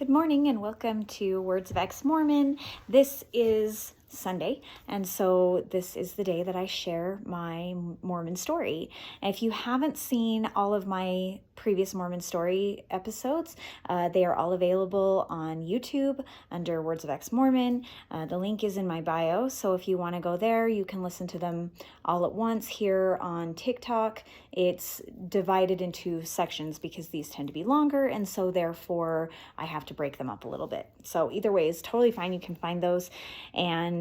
Good morning and welcome to Words of Ex-Mormon. This is Sunday, and so this is the day that I share my Mormon story. And if you haven't seen all of my previous Mormon story episodes, they are all available on YouTube under Words of Ex-Mormon. The link is in my bio, so if you want to go there, you can listen to them all at once. Here on TikTok, it's divided into sections because these tend to be longer, and so therefore I have to break them up a little bit. So either way is totally fine. You can find those and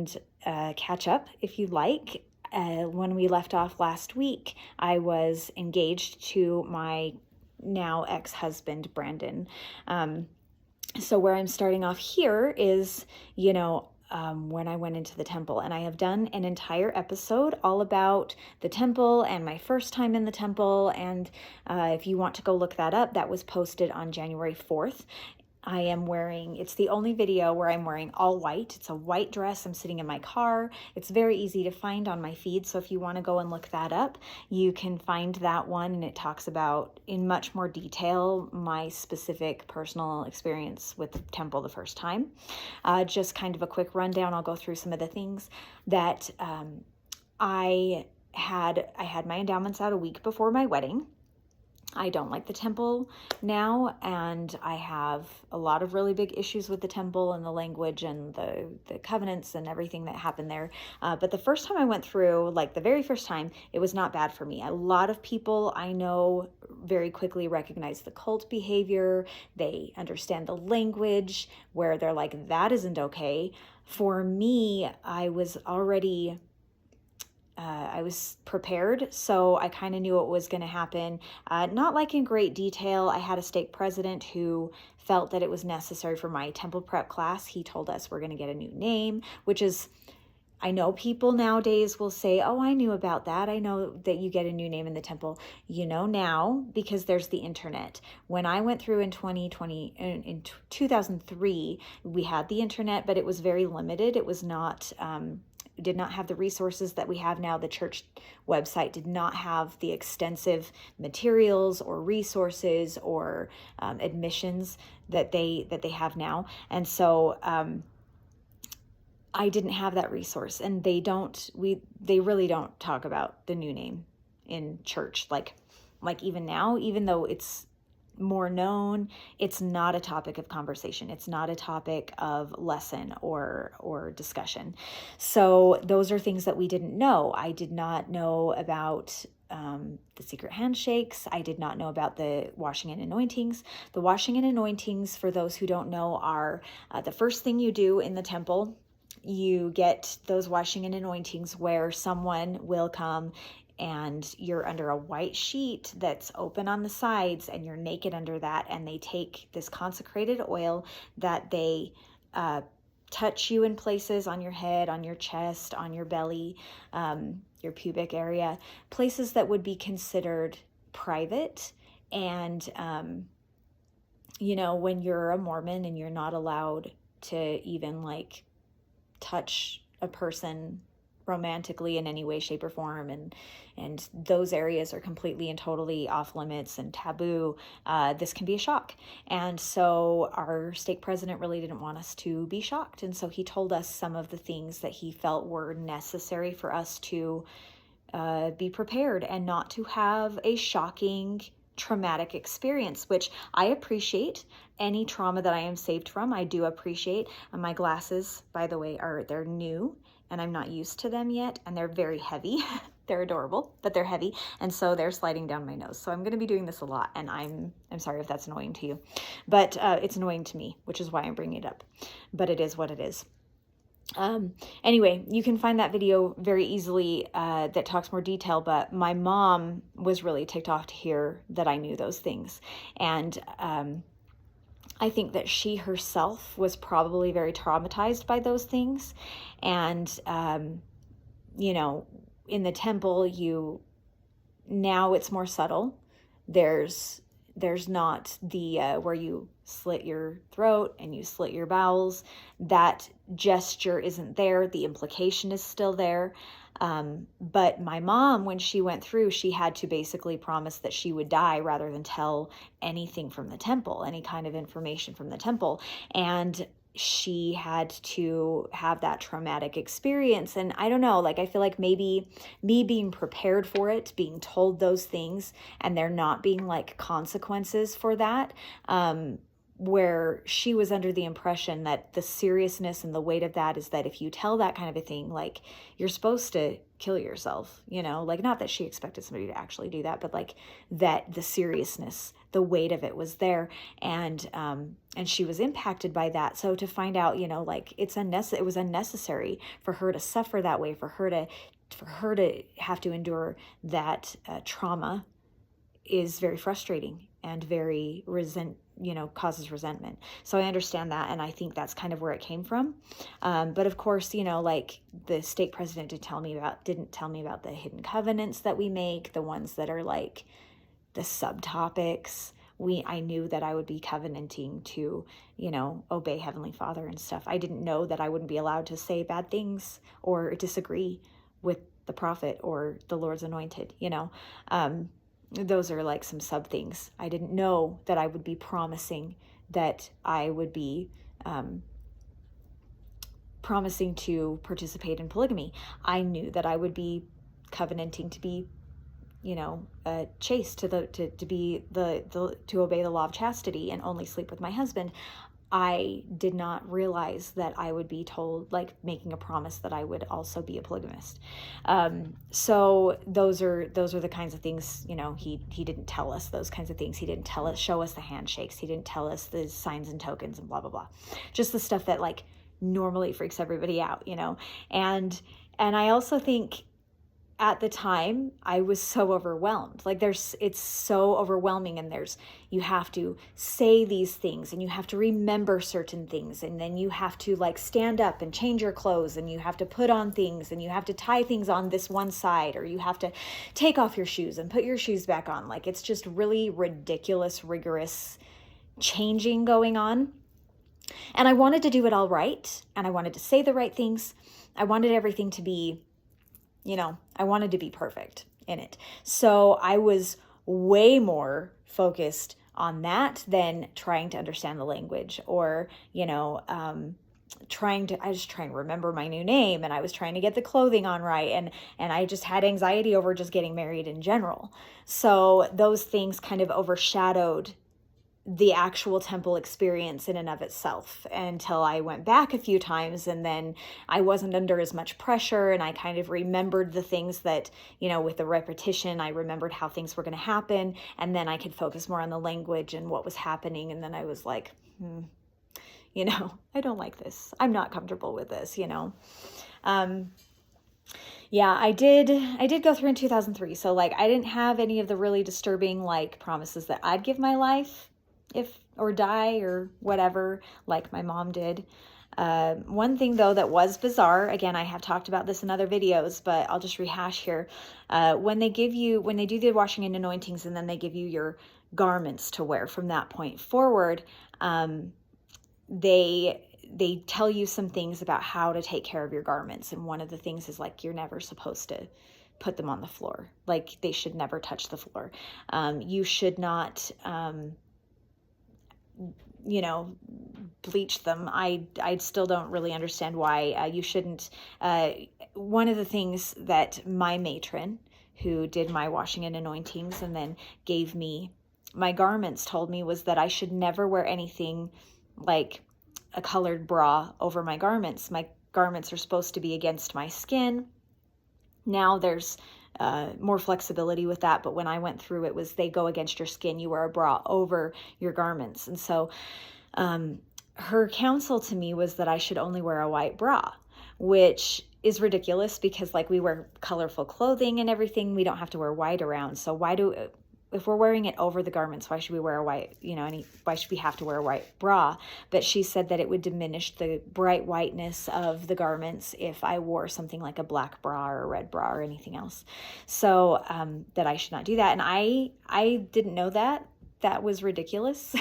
catch up if you'd like. When we left off last week, I was engaged to my now ex-husband, Brandon. So where I'm starting off here is, when I went into the temple, and I have done an entire episode all about the temple and my first time in the temple. And if you want to go look that up, that was posted on January 4th. I am wearing, it's the only video where I'm wearing all white. It's a white dress. I'm sitting in my car. It's very easy to find on my feed. So if you want to go and look that up, you can find that one. And it talks about in much more detail my specific personal experience with the temple the first time. Just kind of a quick rundown. I'll go through some of the things that I had my endowments out a week before my wedding. I don't like the temple now, and I have a lot of really big issues with the temple and the language and the covenants and everything that happened there. But the first time I went through, like the very first time, it was not bad for me. A lot of people I know very quickly recognize the cult behavior. They understand the language where they're like, that isn't okay. For me, I was already... I was prepared, so I kind of knew what was going to happen. Not like in great detail. I had a stake president who felt that it was necessary for my temple prep class. He told us we're going to get a new name, which is, I know people nowadays will say, oh, I knew about that. I know that you get a new name in the temple. You know now because there's the internet. When I went through in 2003, we had the internet, but it was very limited. It was not... did not have the resources that we have now. The church website did not have the extensive materials or resources or admissions that they have now. And so I didn't have that resource, and they really don't talk about the new name in church. Like even now, even though it's more known, it's not a topic of conversation. It's not a topic of lesson or discussion. So those are things that we didn't know. I did not know about the secret handshakes. I did not know about the washing and anointings. The washing and anointings, for those who don't know, are the first thing you do in the temple. You get those washing and anointings where someone will come and you're under a white sheet that's open on the sides and you're naked under that, and they take this consecrated oil that they touch you in places on your head, on your chest, on your belly, your pubic area, places that would be considered private. And, when you're a Mormon and you're not allowed to even touch a person romantically in any way, shape, or form, and those areas are completely and totally off limits and taboo, this can be a shock. And so our stake president really didn't want us to be shocked, and so he told us some of the things that he felt were necessary for us to be prepared and not to have a shocking, traumatic experience, which I appreciate. Any trauma that I am saved from, I do appreciate. And my glasses, by the way, they're new, and I'm not used to them yet, and they're very heavy. They're adorable, but they're heavy, and so they're sliding down my nose. So I'm going to be doing this a lot, and I'm sorry if that's annoying to you, but it's annoying to me, which is why I'm bringing it up. But it is what it is. Anyway, you can find that video very easily that talks more detail, but my mom was really ticked off to hear that I knew those things. And I think that she herself was probably very traumatized by those things. And, in the temple, now it's more subtle. There's not the where you slit your throat and you slit your bowels. That gesture isn't there. The implication is still there. But my mom, when she went through, she had to basically promise that she would die rather than tell anything from the temple, any kind of information from the temple. And she had to have that traumatic experience. And I don't know, like, I feel like maybe me being prepared for it, being told those things, and there not being like consequences for that, where she was under the impression that the seriousness and the weight of that is that if you tell that kind of a thing, like, you're supposed to kill yourself, you know, like, not that she expected somebody to actually do that, but like that the seriousness, the weight of it was there. And she was impacted by that. So to find out, you know, like, it was unnecessary for her to suffer that way, for her to have to endure that trauma, is very frustrating and very causes resentment. So I understand that, and I think that's kind of where it came from. But of course, you know, like, the stake president didn't tell me about the hidden covenants that we make, the ones that are like the subtopics. I knew that I would be covenanting to, you know, obey Heavenly Father and stuff. I didn't know that I wouldn't be allowed to say bad things or disagree with the prophet or the Lord's anointed, you know. Those are like some sub things. I didn't know that I would be promising that I would be promising to participate in polygamy. I knew that I would be covenanting to be, you know, chaste, to obey the law of chastity and only sleep with my husband. I did not realize that I would be told, like, making a promise that I would also be a polygamist. So those are the kinds of things, you know, he didn't tell us those kinds of things. He didn't show us the handshakes. He didn't tell us the signs and tokens and blah, blah, blah. Just the stuff that, like, normally freaks everybody out, you know? And I also think, at the time, I was so overwhelmed. Like, it's so overwhelming, and you have to say these things, and you have to remember certain things, and then you have to, like, stand up and change your clothes, and you have to put on things, and you have to tie things on this one side, or you have to take off your shoes and put your shoes back on. Like, it's just really ridiculous, rigorous changing going on. And I wanted to do it all right, and I wanted to say the right things. I wanted everything to be, you know, I wanted to be perfect in it. So I was way more focused on that than trying to understand the language, or, you know, I was trying to remember my new name, and I was trying to get the clothing on right. And I just had anxiety over just getting married in general. So those things kind of overshadowed the actual temple experience in and of itself, until I went back a few times, and then I wasn't under as much pressure, and I kind of remembered the things that, you know, with the repetition, I remembered how things were going to happen, and then I could focus more on the language and what was happening. And then I was like, you know, I don't like this. I'm not comfortable with this, you know. Yeah, I did go through in 2003. So, like, I didn't have any of the really disturbing, like, promises that I'd give my life or die or whatever, like my mom did. One thing, though, that was bizarre, again, I have talked about this in other videos, but I'll just rehash here. When they do the washing and anointings, and then they give you your garments to wear from that point forward, they tell you some things about how to take care of your garments. And one of the things is, like, you're never supposed to put them on the floor. Like, they should never touch the floor. You should not, you know, bleach them. I still don't really understand why you shouldn't. One of the things that my matron, who did my washing and anointings and then gave me my garments, told me was that I should never wear anything like a colored bra over my garments. My garments are supposed to be against my skin. Now there's more flexibility with that, but when I went through, it was they go against your skin. You wear a bra over your garments. And so her counsel to me was that I should only wear a white bra, which is ridiculous because, like, we wear colorful clothing and everything. We don't have to wear white around. So if we're wearing it over the garments, why should we wear a white, you know, why should we have to wear a white bra? But she said that it would diminish the bright whiteness of the garments if I wore something like a black bra or a red bra or anything else. So that I should not do that. And I didn't know that. That was ridiculous,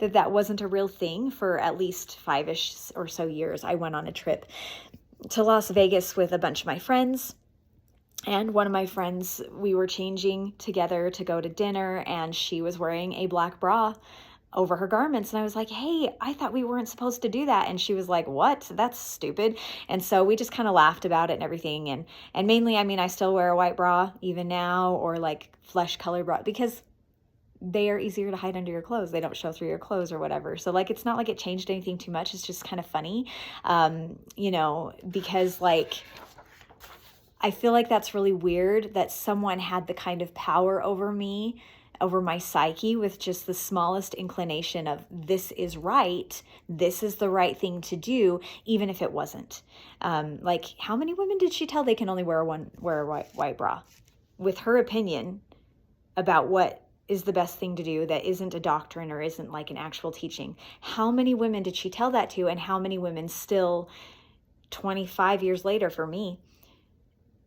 that wasn't a real thing for at least 5-ish or so years. I went on a trip to Las Vegas with a bunch of my friends. And one of my friends, we were changing together to go to dinner, and she was wearing a black bra over her garments. And I was like, hey, I thought we weren't supposed to do that. And she was like, what? That's stupid. And so we just kind of laughed about it and everything. And mainly, I mean, I still wear a white bra even now, or like flesh colored bra, because they are easier to hide under your clothes. They don't show through your clothes or whatever. So like, it's not like it changed anything too much. It's just kind of funny, because like, I feel like that's really weird that someone had the kind of power over me, over my psyche, with just the smallest inclination of this is right, this is the right thing to do, even if it wasn't. Like, how many women did she tell they can only wear a white bra? With her opinion about what is the best thing to do that isn't a doctrine or isn't like an actual teaching. How many women did she tell that to? And how many women still, 25 years later for me,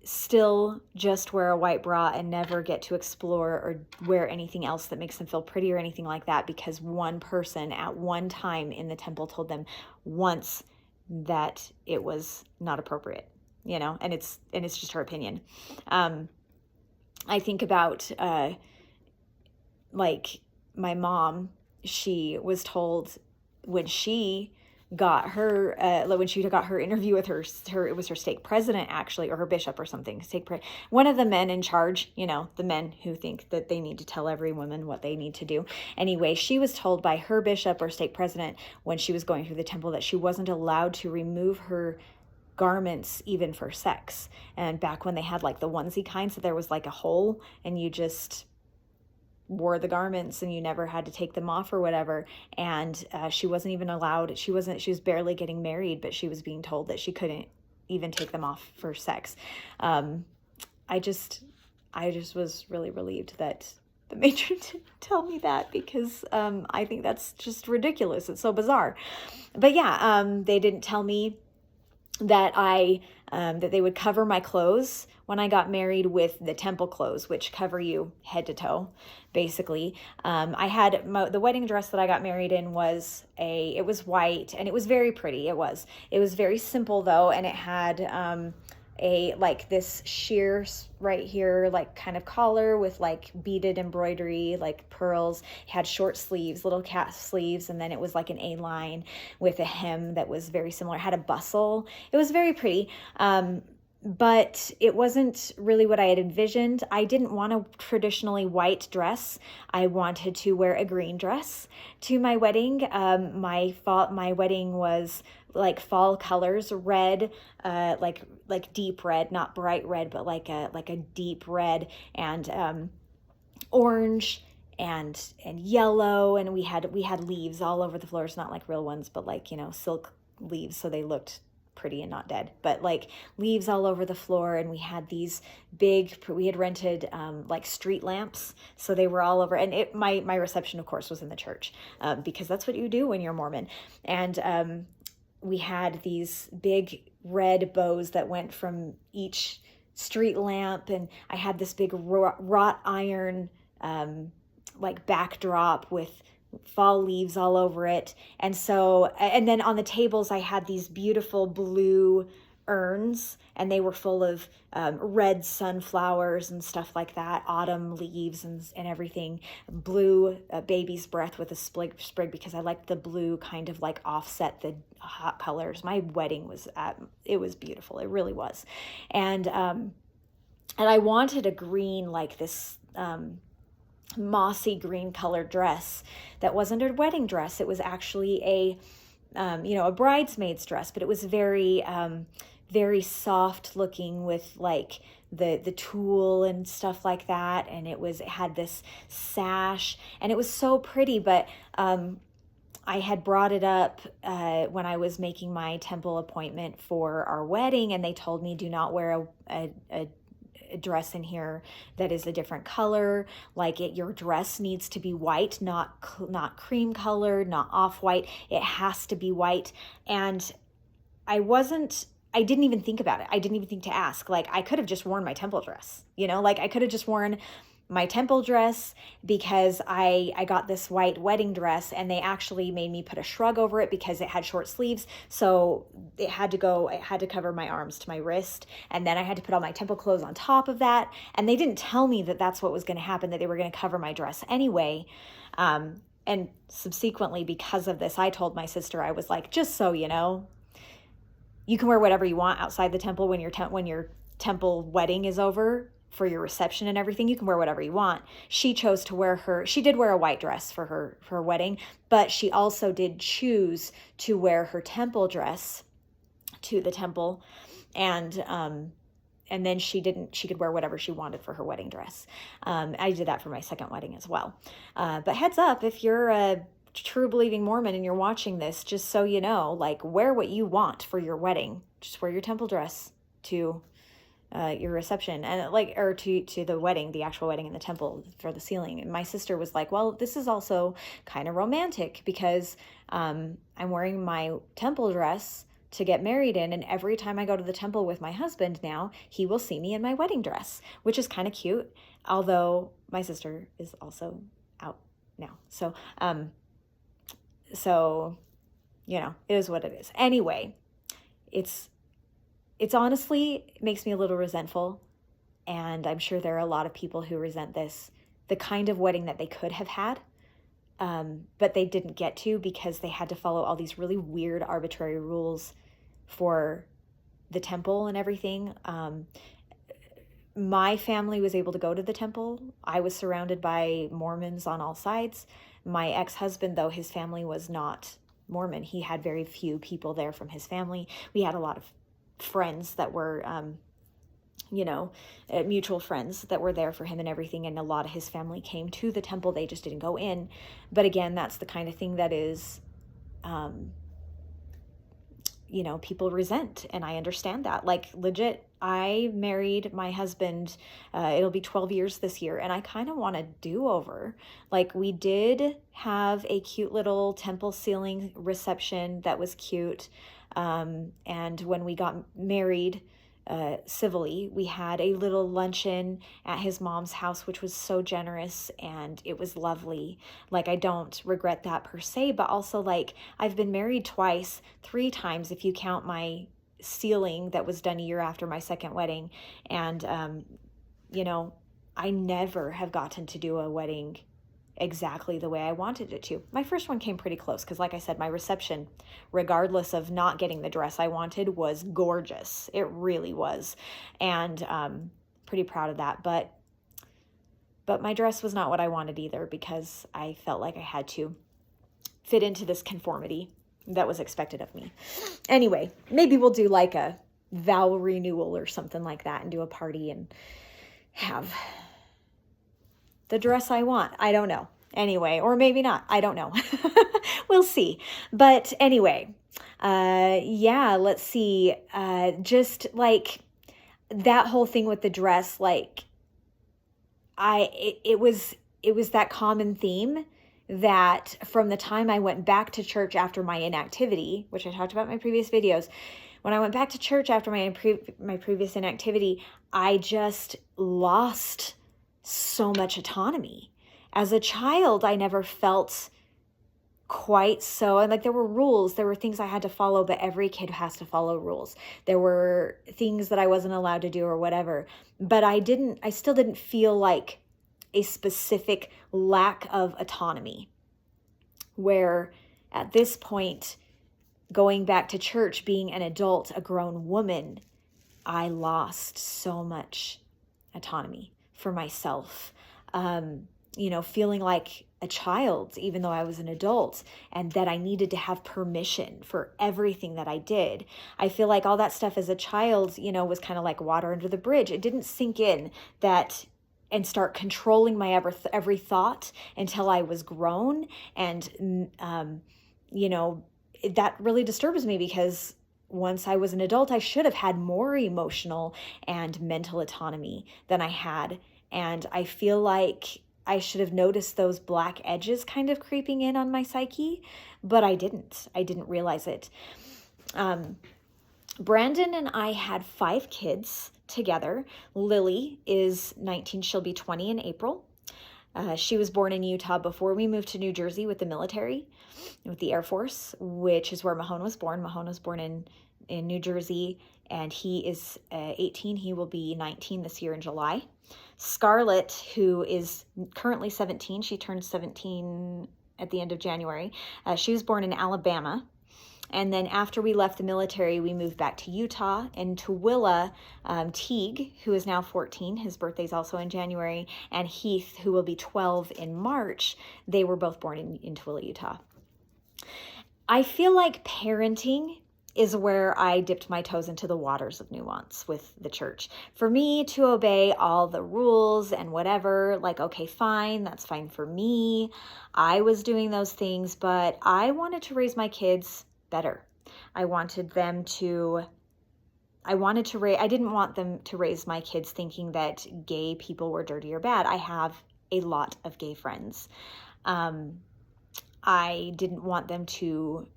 still just wear a white bra and never get to explore or wear anything else that makes them feel pretty or anything like that, because one person at one time in the temple told them once that it was not appropriate, and it's just her opinion. I think about like my mom. She was told when she got her interview with her it was her stake president, actually, or her bishop or something, one of the men in charge, the men who think that they need to tell every woman what they need to do. Anyway, she was told by her bishop or stake president when she was going through the temple that she wasn't allowed to remove her garments even for sex. And back when they had like the onesie kind, so there was like a hole and you just wore the garments and you never had to take them off or whatever. And she wasn't even allowed, she was barely getting married, but she was being told that she couldn't even take them off for sex. I just was really relieved that the matron didn't tell me that, because I think that's just ridiculous. It's so bizarre. But yeah, they didn't tell me that that they would cover my clothes when I got married with the temple clothes, which cover you head to toe, basically. I had the wedding dress that I got married in it was white, and it was very pretty. It was very simple though, and it had like this sheer right here, like kind of collar with like beaded embroidery, like pearls. It had short sleeves, little calf sleeves, and then it was like an A-line with a hem that was very similar. It had a bustle. It was very pretty. But it wasn't really what I had envisioned. I didn't want a traditionally white dress. I wanted to wear a green dress to my wedding. My wedding was like fall colors, red, like deep red, not bright red, but like a deep red, and orange and yellow, and we had leaves all over the floors, not like real ones, but like silk leaves, so they looked pretty and not dead, but like leaves all over the floor. And we had we had rented like street lamps, so they were all over. And my reception, of course, was in the church, because that's what you do when you're Mormon. And we had these big red bows that went from each street lamp, and I had this big wrought iron like backdrop with fall leaves all over it. And then on the tables I had these beautiful blue urns, and they were full of red sunflowers and stuff like that, autumn leaves and everything, blue baby's breath with a sprig, because I liked the blue kind of like offset the hot colors. My wedding was it was beautiful. It really was. And I wanted a green, like this mossy green colored dress that wasn't a wedding dress. It was actually a bridesmaid's dress, but it was very very soft looking, with like the tulle and stuff like that. And it had this sash, and it was so pretty. But I had brought it up when I was making my temple appointment for our wedding, and they told me, do not wear a dress in here that is a different color. Like your dress needs to be white, not cream colored, not off-white. It has to be white. And I didn't even think about it. I didn't even think to ask. Like, I could have just worn my temple dress, like I could have just worn my temple dress because I got this white wedding dress, and they actually made me put a shrug over it because it had short sleeves. So it had to cover my arms to my wrist. And then I had to put all my temple clothes on top of that. And they didn't tell me that that's what was going to happen, that they were going to cover my dress anyway. And subsequently, because of this, I told my sister, I was like, just so you know, you can wear whatever you want outside the temple when your temple wedding is over, for your reception and everything. You can wear whatever you want. She chose to she did wear a white dress for her wedding, but she also did choose to wear her temple dress to the temple. And then she could wear whatever she wanted for her wedding dress. I did that for my second wedding as well. But heads up, if you're a true believing Mormon and you're watching this, just so you know, like, wear what you want for your wedding. Just wear your temple dress to your reception, and or to the wedding, the actual wedding in the temple for the sealing. And my sister was like, well, this is also kind of romantic because I'm wearing my temple dress to get married in, and every time I go to the temple with my husband now, he will see me in my wedding dress, which is kind of cute, although my sister is also out now. So you know, it is what it is. Anyway, it's honestly, it makes me a little resentful. And I'm sure there are a lot of people who resent this, the kind of wedding that they could have had, but they didn't get to because they had to follow all these really weird, arbitrary rules for the temple and everything. My family was able to go to the temple. I was surrounded by Mormons on all sides. My ex-husband, though, his family was not Mormon. He had very few people there from his family. We had a lot of friends that were, mutual friends that were there for him and everything. And a lot of his family came to the temple. They just didn't go in. But again, that's the kind of thing that is, people resent. And I understand that. Like, legit, I married my husband, it'll be 12 years this year, and I kind of want a do-over. Like, we did have a cute little temple sealing reception that was cute. And when we got married, civilly, we had a little luncheon at his mom's house, which was so generous, and it was lovely. Like, I don't regret that per se, but also, like, I've been married twice, 3 times if you count my sealing that was done a year after my second wedding. And I never have gotten to do a wedding exactly the way I wanted it to. My first one came pretty close because, like I said, my reception, regardless of not getting the dress I wanted, was gorgeous. It really was. And pretty proud of that. But my dress was not what I wanted either, because I felt like I had to fit into this conformity that was expected of me. Anyway, maybe we'll do like a vow renewal or something like that and do a party and have the dress I want. I don't know. Anyway, or maybe not. I don't know. We'll see. But anyway, let's see. Just like that whole thing with the dress, like it was that common theme that from the time I went back to church after my inactivity, which I talked about in my previous videos, when I went back to church after my previous inactivity, I just lost so much autonomy. As a child, I never felt quite so, and like, there were rules, there were things I had to follow, but every kid has to follow rules. There were things that I wasn't allowed to do or whatever, but I still didn't feel like a specific lack of autonomy, where at this point, going back to church, being an adult, a grown woman, I lost so much autonomy for myself. Feeling like a child, even though I was an adult, and that I needed to have permission for everything that I did. I feel like all that stuff as a child, was kind of like water under the bridge. It didn't sink in and start controlling my every thought until I was grown. And, that really disturbs me, because once I was an adult, I should have had more emotional and mental autonomy than I had. And I feel like I should have noticed those black edges kind of creeping in on my psyche, but I didn't. I didn't realize it. Brandon and I had 5 kids together. Lily is 19. She'll be 20 in April. She was born in Utah before we moved to New Jersey with the military, with the Air Force, which is where Mahone was born. Mahone was born in New Jersey, and he is 18. He will be 19 this year in July. Scarlett, who is currently 17, she turned 17 at the end of January. She was born in Alabama. And then after we left the military, we moved back to Utah. And Tooele, Teague, who is now 14, his birthday's also in January, and Heath, who will be 12 in March, they were both born in Tooele, Utah. I feel like parenting is where I dipped my toes into the waters of nuance with the church. For me to obey all the rules and whatever, like, okay, fine, that's fine for me. I was doing those things, but I wanted to raise my kids better. I didn't want them to raise my kids thinking that gay people were dirty or bad. I have a lot of gay friends. I didn't want to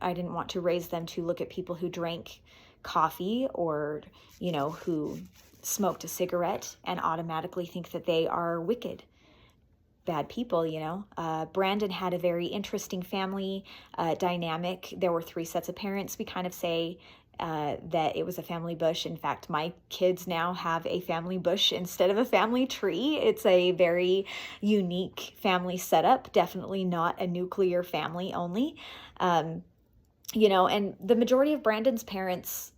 raise them to look at people who drank coffee or, who smoked a cigarette and automatically think that they are wicked, bad people. Brandon had a very interesting family dynamic. There were 3 sets of parents. We kind of say that it was a family bush. In fact, my kids now have a family bush instead of a family tree. It's a very unique family setup, definitely not a nuclear family only. And the majority of Brandon's parents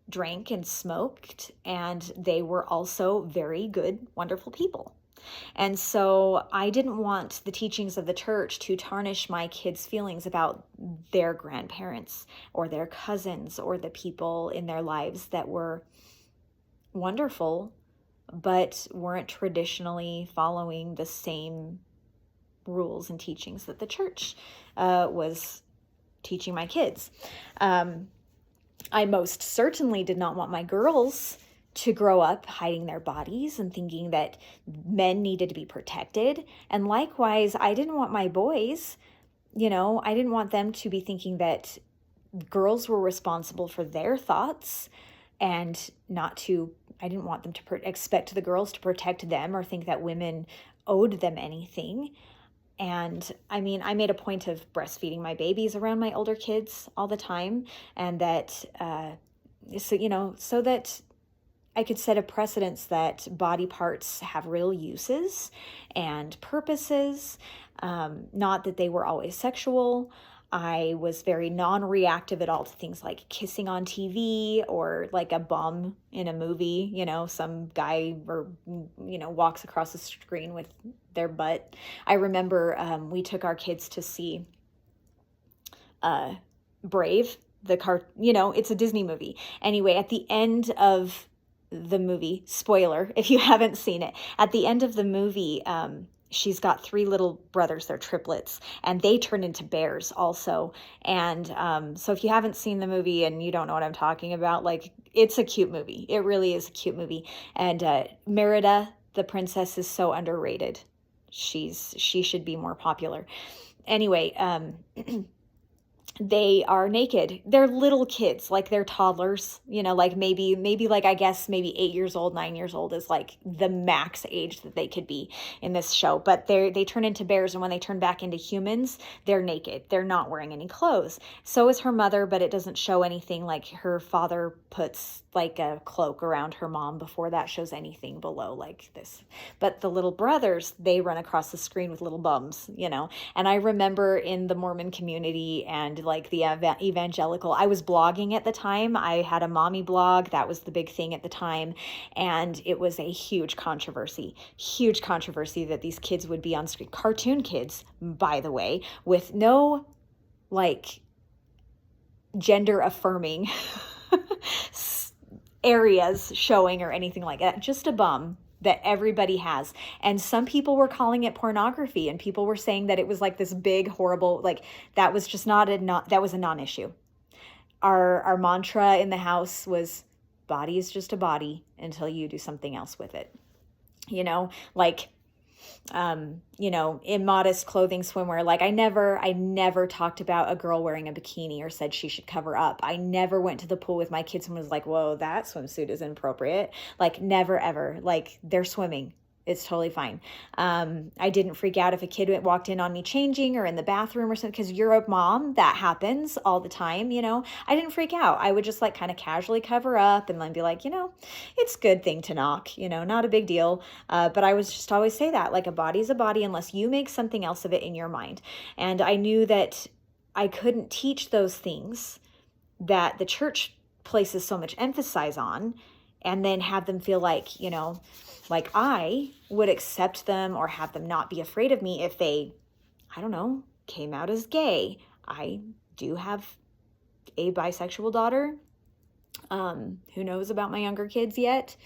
drank and smoked, and they were also very good, wonderful people. And so I didn't want the teachings of the church to tarnish my kids' feelings about their grandparents or their cousins or the people in their lives that were wonderful, but weren't traditionally following the same rules and teachings that the church was teaching my kids. I most certainly did not want my girls to grow up hiding their bodies and thinking that men needed to be protected. And likewise, I didn't want my boys, I didn't want them to be thinking that girls were responsible for their thoughts and I didn't want them to expect the girls to protect them or think that women owed them anything. And I made a point of breastfeeding my babies around my older kids all the time. And that, so that I could set a precedence that body parts have real uses and purposes, not that they were always sexual. I was very non-reactive at all to things like kissing on TV or like a bum in a movie, some guy walks across the screen with their butt. I remember we took our kids to see Brave, it's a Disney movie. Anyway, at the end of the movie, spoiler if you haven't seen it, at the end of the movie, she's got 3 little brothers, they're triplets, and they turn into bears also. And so if you haven't seen the movie and you don't know what I'm talking about, it's a cute movie. It really is a cute movie. And Merida, the princess, is so underrated. She should be more popular. Anyway, they are naked. They're little kids, they're toddlers, maybe I guess maybe 8 years old, 9 years old is the max age that they could be in this show. But they turn into bears, and when they turn back into humans, they're naked. They're not wearing any clothes. So is her mother, but it doesn't show anything. Her father puts a cloak around her mom before that shows anything below like this. But the little brothers, they run across the screen with little bums, And I remember in the Mormon community and the evangelical, I was blogging at the time. I had a mommy blog. That was the big thing at the time. And it was a huge controversy that these kids would be on screen. Cartoon kids, by the way, with no gender affirming areas showing or anything like that. Just a bum that everybody has. And some people were calling it pornography, and people were saying that it was this big, horrible, that was just that was a non-issue. Our mantra in the house was, body is just a body until you do something else with it. immodest clothing, swimwear. Like I never talked about a girl wearing a bikini or said she should cover up. I never went to the pool with my kids and was like, whoa, that swimsuit is inappropriate. Like never, ever. Like they're swimming. It's totally fine. I didn't freak out if a kid walked in on me changing or in the bathroom or something, because you're a mom. That happens all the time, I didn't freak out. I would just like kind of casually cover up and then be like, it's a good thing to knock, not a big deal. But I was just always say that, like, a body's a body unless you make something else of it in your mind. And I knew that I couldn't teach those things that the church places so much emphasis on and then have them feel like, like I would accept them or have them not be afraid of me if they, I don't know, came out as gay. I do have a bisexual daughter. Who knows about my younger kids yet?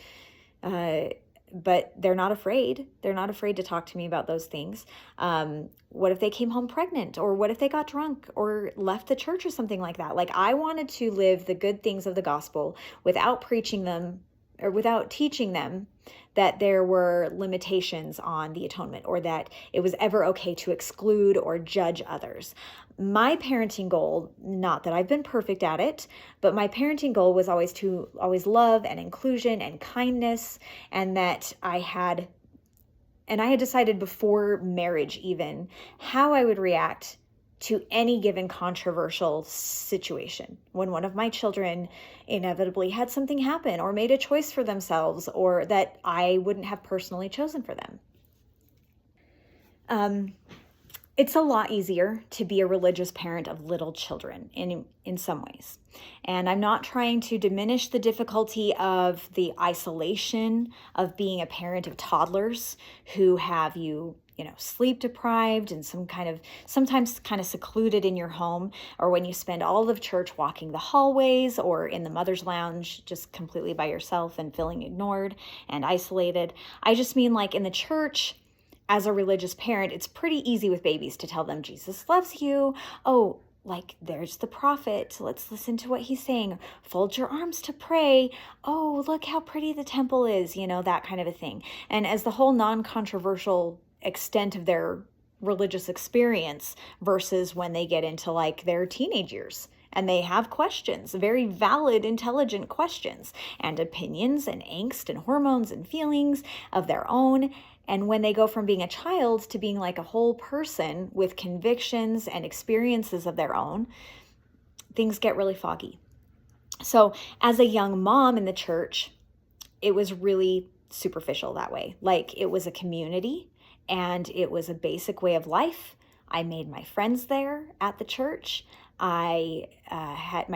But they're not afraid. They're not afraid to talk to me about those things. What if they came home pregnant, or what if they got drunk or left the church or something like that? Like, I wanted to live the good things of the gospel without preaching them or without teaching them that there were limitations on the atonement, or that it was ever okay to exclude or judge others. My parenting goal, not that I've been perfect at it, but my parenting goal was always love and inclusion and kindness, and that I had decided before marriage even how I would react to any given controversial situation. When one of my children inevitably had something happen or made a choice for themselves, or that I wouldn't have personally chosen for them. It's a lot easier to be a religious parent of little children in some ways. And I'm not trying to diminish the difficulty of the isolation of being a parent of toddlers who have you sleep deprived and sometimes kind of secluded in your home, or when you spend all of church walking the hallways or in the mother's lounge just completely by yourself and feeling ignored and isolated. I just mean, like, in the church, as a religious parent, it's pretty easy with babies to tell them Jesus loves you. Oh, like, there's the prophet. Let's listen to what he's saying. Fold your arms to pray. Oh, look how pretty the temple is, that kind of a thing. And as the whole non-controversial extent of their religious experience, versus when they get into like their teenage years and they have questions, very valid, intelligent questions and opinions and angst and hormones and feelings of their own. And when they go from being a child to being like a whole person with convictions and experiences of their own, things get really foggy. So as a young mom in the church, it was really superficial that way. Like, it was a community and it was a basic way of life. I made my friends there at the church. My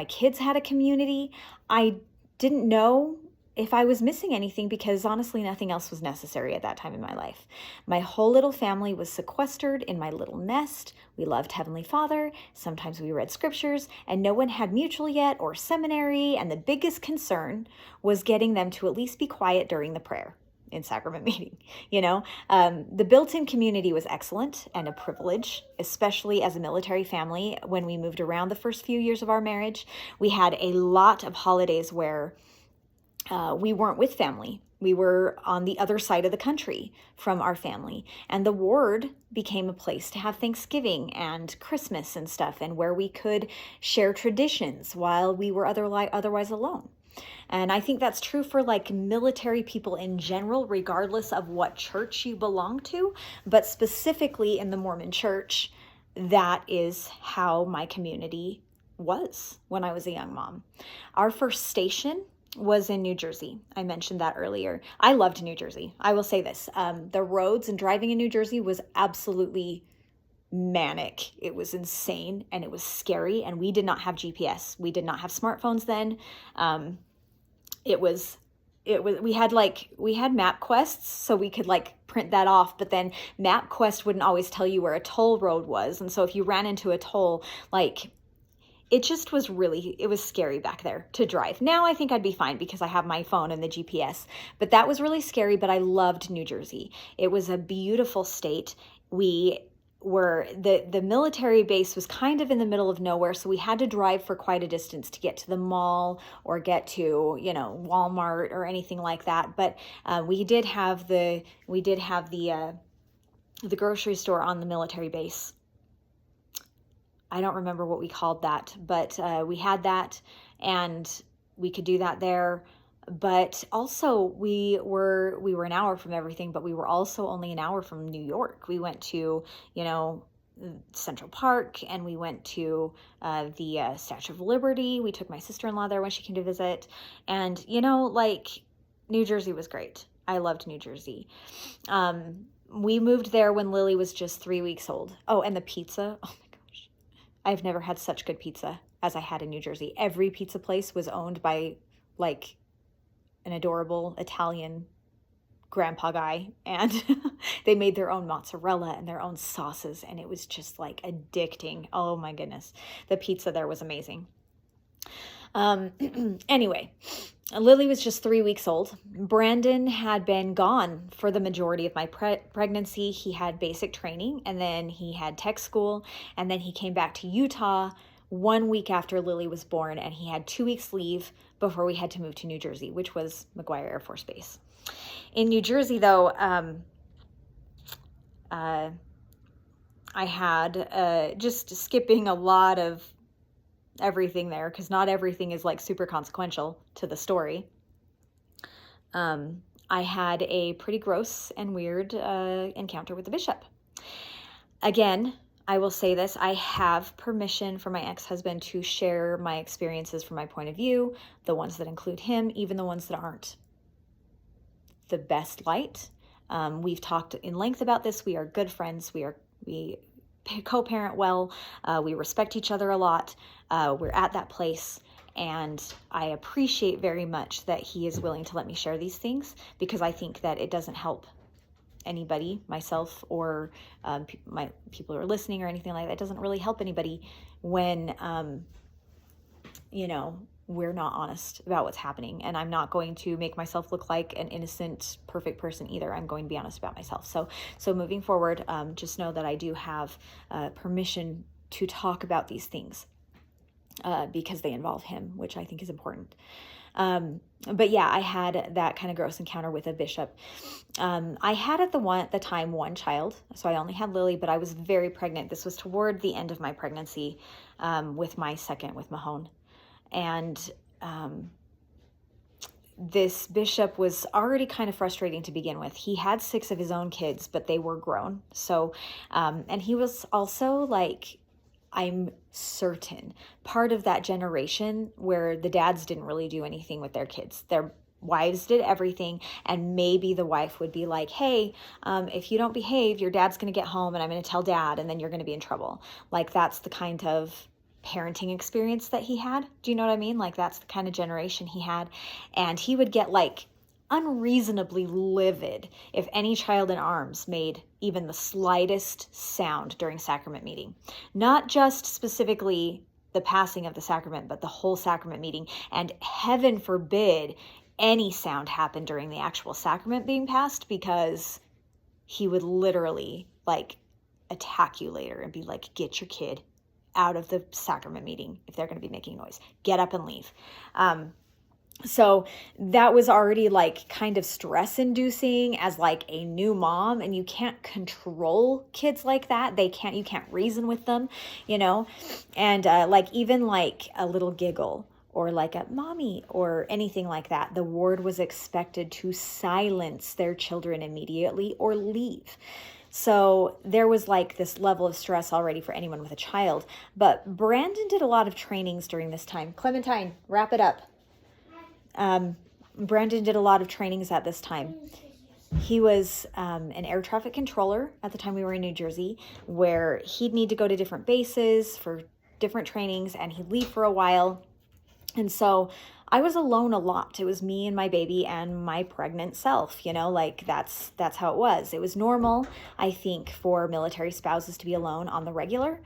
kids had a community. I didn't know if I was missing anything, because honestly, nothing else was necessary at that time in my life. My whole little family was sequestered in my little nest. We loved Heavenly Father. Sometimes we read scriptures, and no one had mutual yet or seminary. And the biggest concern was getting them to at least be quiet during the prayer in sacrament meeting. The built-in community was excellent and a privilege, especially as a military family. When we moved around the first few years of our marriage, we had a lot of holidays where we weren't with family. We were on the other side of the country from our family. And the ward became a place to have Thanksgiving and Christmas and stuff, and where we could share traditions while we were otherwise alone. And I think that's true for like military people in general, regardless of what church you belong to. But specifically in the Mormon church, that is how my community was when I was a young mom. Our first station was in New Jersey. I mentioned that earlier. I loved New Jersey. I will say this. The roads and driving in New Jersey was absolutely manic. It was insane and it was scary. And we did not have GPS. We did not have smartphones then. We had MapQuests, so we could like print that off, but then MapQuest wouldn't always tell you where a toll road was. And so if you ran into a toll, like, it was scary back there to drive. Now I think I'd be fine because I have my phone and the GPS, but that was really scary. But I loved New Jersey. It was a beautiful state. The military base was kind of in the middle of nowhere, so we had to drive for quite a distance to get to the mall or get to, Walmart or anything like that. But we did have the the grocery store on the military base. I don't remember what we called that, but we had that, and we could do that there. But also we were an hour from everything, but we were also only an hour from New York. We went to, Central Park, and we went to the Statue of Liberty. We took my sister-in-law there when she came to visit. And, New Jersey was great. I loved New Jersey. We moved there when Lily was just 3 weeks old. Oh, and the pizza. Oh my gosh. I've never had such good pizza as I had in New Jersey. Every pizza place was owned by an adorable Italian grandpa guy, and they made their own mozzarella and their own sauces, and it was just addicting. Oh my goodness. The pizza there was amazing. Anyway, Lily was just 3 weeks old. Brandon had been gone for the majority of my pregnancy. He had basic training, and then he had tech school, and then he came back to Utah 1 week after Lily was born, and he had 2 weeks leave before we had to move to New Jersey, which was McGuire Air Force Base. In New Jersey, though, I had, just skipping a lot of everything there, because not everything is super consequential to the story. I had a pretty gross and weird encounter with the bishop. Again, I will say this, I have permission from my ex-husband to share my experiences from my point of view, the ones that include him, even the ones that aren't the best light. We've talked in length about this. We are good friends. We co-parent well. We respect each other a lot. We're at that place, and I appreciate very much that he is willing to let me share these things, because I think that it doesn't help anybody, myself or my people who are listening or anything like that. It doesn't really help anybody when we're not honest about what's happening. And I'm not going to make myself look like an innocent, perfect person either. I'm going to be honest about myself. So moving forward, just know that I do have permission to talk about these things because they involve him, which I think is important. But yeah, I had that kind of gross encounter with a bishop. I had at the time one child, so I only had Lily, but I was very pregnant. This was toward the end of my pregnancy with my second, with Mahone. And this bishop was already kind of frustrating to begin with. He had 6 of his own kids, but they were grown. So, and he was also I'm certain, part of that generation where the dads didn't really do anything with their kids. Their wives did everything, and maybe the wife would be like, hey, if you don't behave, your dad's going to get home and I'm going to tell dad, and then you're going to be in trouble. That's the kind of parenting experience that he had. Do you know what I mean? That's the kind of generation he had. And he would get unreasonably livid if any child in arms made even the slightest sound during sacrament meeting. Not just specifically the passing of the sacrament, but the whole sacrament meeting. And heaven forbid any sound happened during the actual sacrament being passed, because he would literally attack you later and be like, get your kid out of the sacrament meeting if they're going to be making noise. Get up and leave. So that was already kind of stress inducing as a new mom, and you can't control kids like that. You can't reason with them, and even a little giggle or a mommy or anything like that, the ward was expected to silence their children immediately or leave. So there was this level of stress already for anyone with a child. But Brandon did a lot of trainings during this time. Clementine, wrap it up. Brandon did a lot of trainings at this time. He was an air traffic controller at the time we were in New Jersey, where he'd need to go to different bases for different trainings, and he'd leave for a while. And so I was alone a lot. It was me and my baby and my pregnant self, that's how it was. It was normal, I think, for military spouses to be alone on the regular.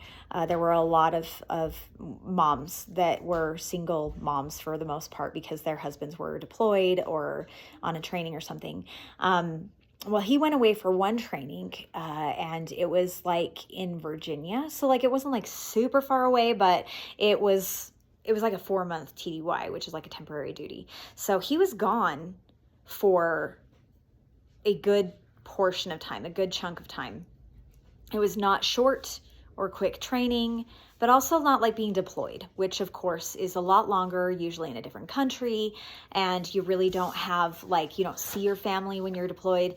There were a lot of moms that were single moms for the most part because their husbands were deployed or on a training or something. Well, he went away for one training, and it was in Virginia. So it wasn't super far away, but it was a 4-month TDY, which is a temporary duty. So he was gone for a good portion of time, a good chunk of time. It was not short or quick training, but also not like being deployed, which of course is a lot longer, usually in a different country, and you really don't have, like, you don't see your family when you're deployed.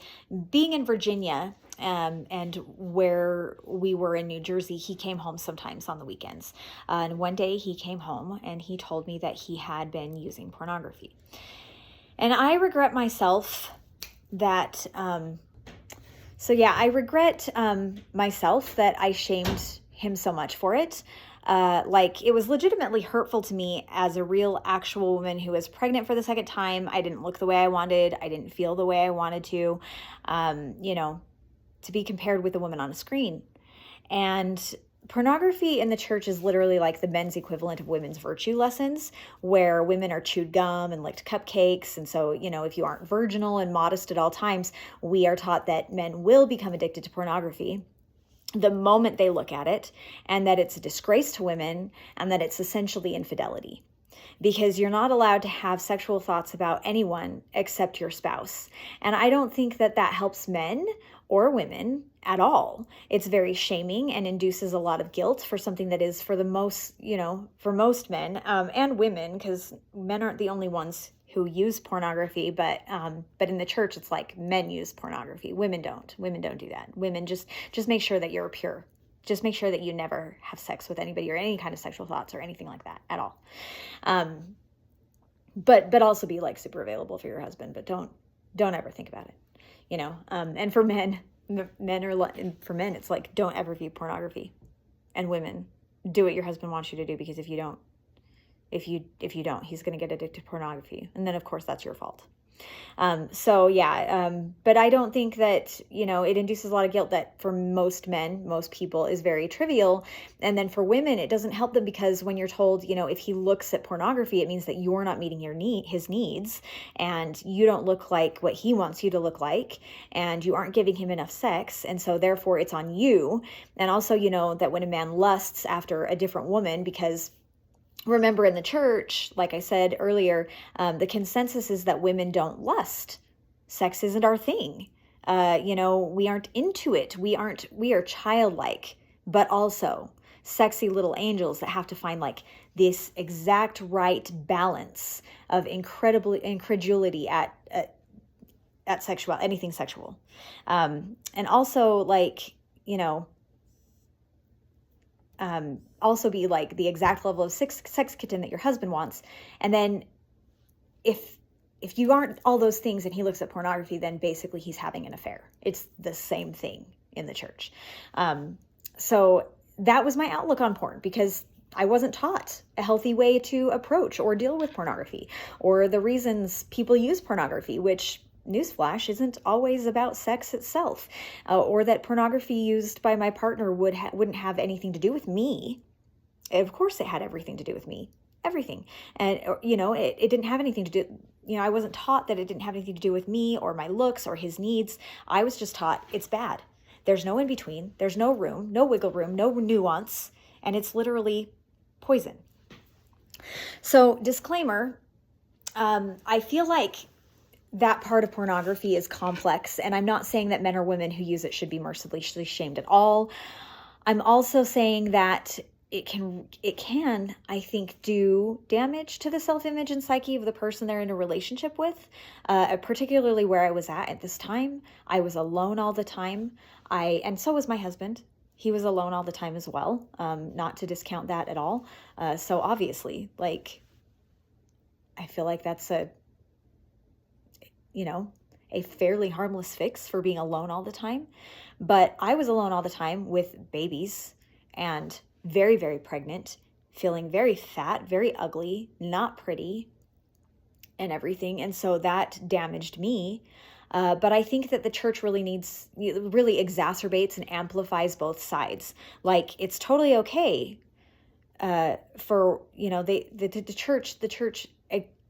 Being in Virginia, and where we were in New Jersey, he came home sometimes on the weekends. And one day he came home and he told me that he had been using pornography. And I regret myself that, I regret myself that I shamed him so much for it. Like, it was legitimately hurtful to me as a real, actual woman who was pregnant for the second time. I didn't look the way I wanted. I didn't feel the way I wanted to, to be compared with a woman on a screen. And pornography in the church is literally like the men's equivalent of women's virtue lessons, where women are chewed gum and licked cupcakes. And so, if you aren't virginal and modest at all times, we are taught that men will become addicted to pornography the moment they look at it, and that it's a disgrace to women, and that it's essentially infidelity. Because you're not allowed to have sexual thoughts about anyone except your spouse. And I don't think that that helps men or women at all. It's very shaming and induces a lot of guilt for something that is, for the most, for most men and women, because men aren't the only ones who use pornography, but in the church, it's like men use pornography. Women don't. Women don't do that. Women just make sure that you're pure. Just make sure that you never have sex with anybody or any kind of sexual thoughts or anything like that at all. But also be like super available for your husband, but don't ever think about it, and for men, it's like, don't ever view pornography. And women, do what your husband wants you to do, because if you don't, he's going to get addicted to pornography. And then of course that's your fault. But I don't think that, it induces a lot of guilt that for most men, most people, is very trivial. And then for women, it doesn't help them, because when you're told, if he looks at pornography, it means that you're not meeting his needs, and you don't look like what he wants you to look like, and you aren't giving him enough sex. And so therefore it's on you. And also, that when a man lusts after a different woman, because remember, in the church, like I said earlier, the consensus is that women don't lust. Sex isn't our thing. We aren't into it. We are childlike, but also sexy little angels that have to find like this exact right balance of incredulity at anything sexual. And also, like, also be like the exact level of sex kitten that your husband wants. And then if you aren't all those things and he looks at pornography, then basically he's having an affair. It's the same thing in the church. So that was my outlook on porn, because I wasn't taught a healthy way to approach or deal with pornography, or the reasons people use pornography, which, newsflash, isn't always about sex itself, or that pornography used by my partner wouldn't have anything to do with me. Of course it had everything to do with me, everything. And, it didn't have anything to do, I wasn't taught that it didn't have anything to do with me or my looks or his needs. I was just taught it's bad. There's no in between. There's no room, no wiggle room, no nuance, and it's literally poison. So, disclaimer, I feel like that part of pornography is complex, and I'm not saying that men or women who use it should be mercilessly shamed at all. I'm also saying that it can, I think, do damage to the self-image and psyche of the person they're in a relationship with, particularly where I was at this time. I was alone all the time. And so was my husband. He was alone all the time as well, not to discount that at all. So obviously, like, I feel like that's a fairly harmless fix for being alone all the time. But I was alone all the time with babies and very, very pregnant, feeling very fat, very ugly, not pretty, and everything. And so that damaged me. But I think that the church really exacerbates and amplifies both sides. Like, it's totally okay for, the church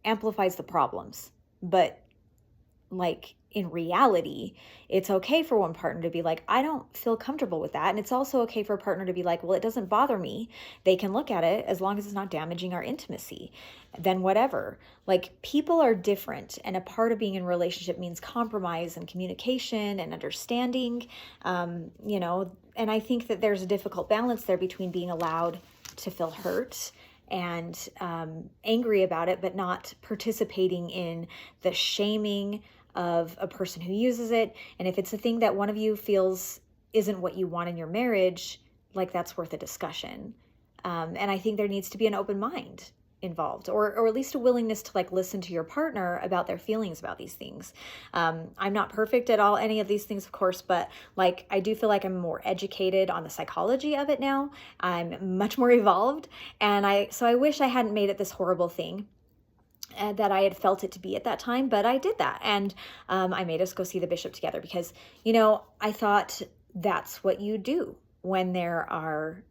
amplifies the problems, but like, in reality, it's okay for one partner to be like, I don't feel comfortable with that. And it's also okay for a partner to be like, well, it doesn't bother me. They can look at it as long as it's not damaging our intimacy, then whatever. Like, people are different. And a part of being in a relationship means compromise and communication and understanding, and I think that there's a difficult balance there between being allowed to feel hurt and angry about it, but not participating in the shaming of a person who uses it. And if it's a thing that one of you feels isn't what you want in your marriage, like, that's worth a discussion. And I think there needs to be an open mind involved, or at least a willingness to like listen to your partner about their feelings about these things. I'm not perfect at any of these things, of course, but like, I do feel like I'm more educated on the psychology of it now. I'm much more evolved. And so I wish I hadn't made it this horrible thing that I had felt it to be at that time, but I did that. And I made us go see the bishop together because, I thought that's what you do when there are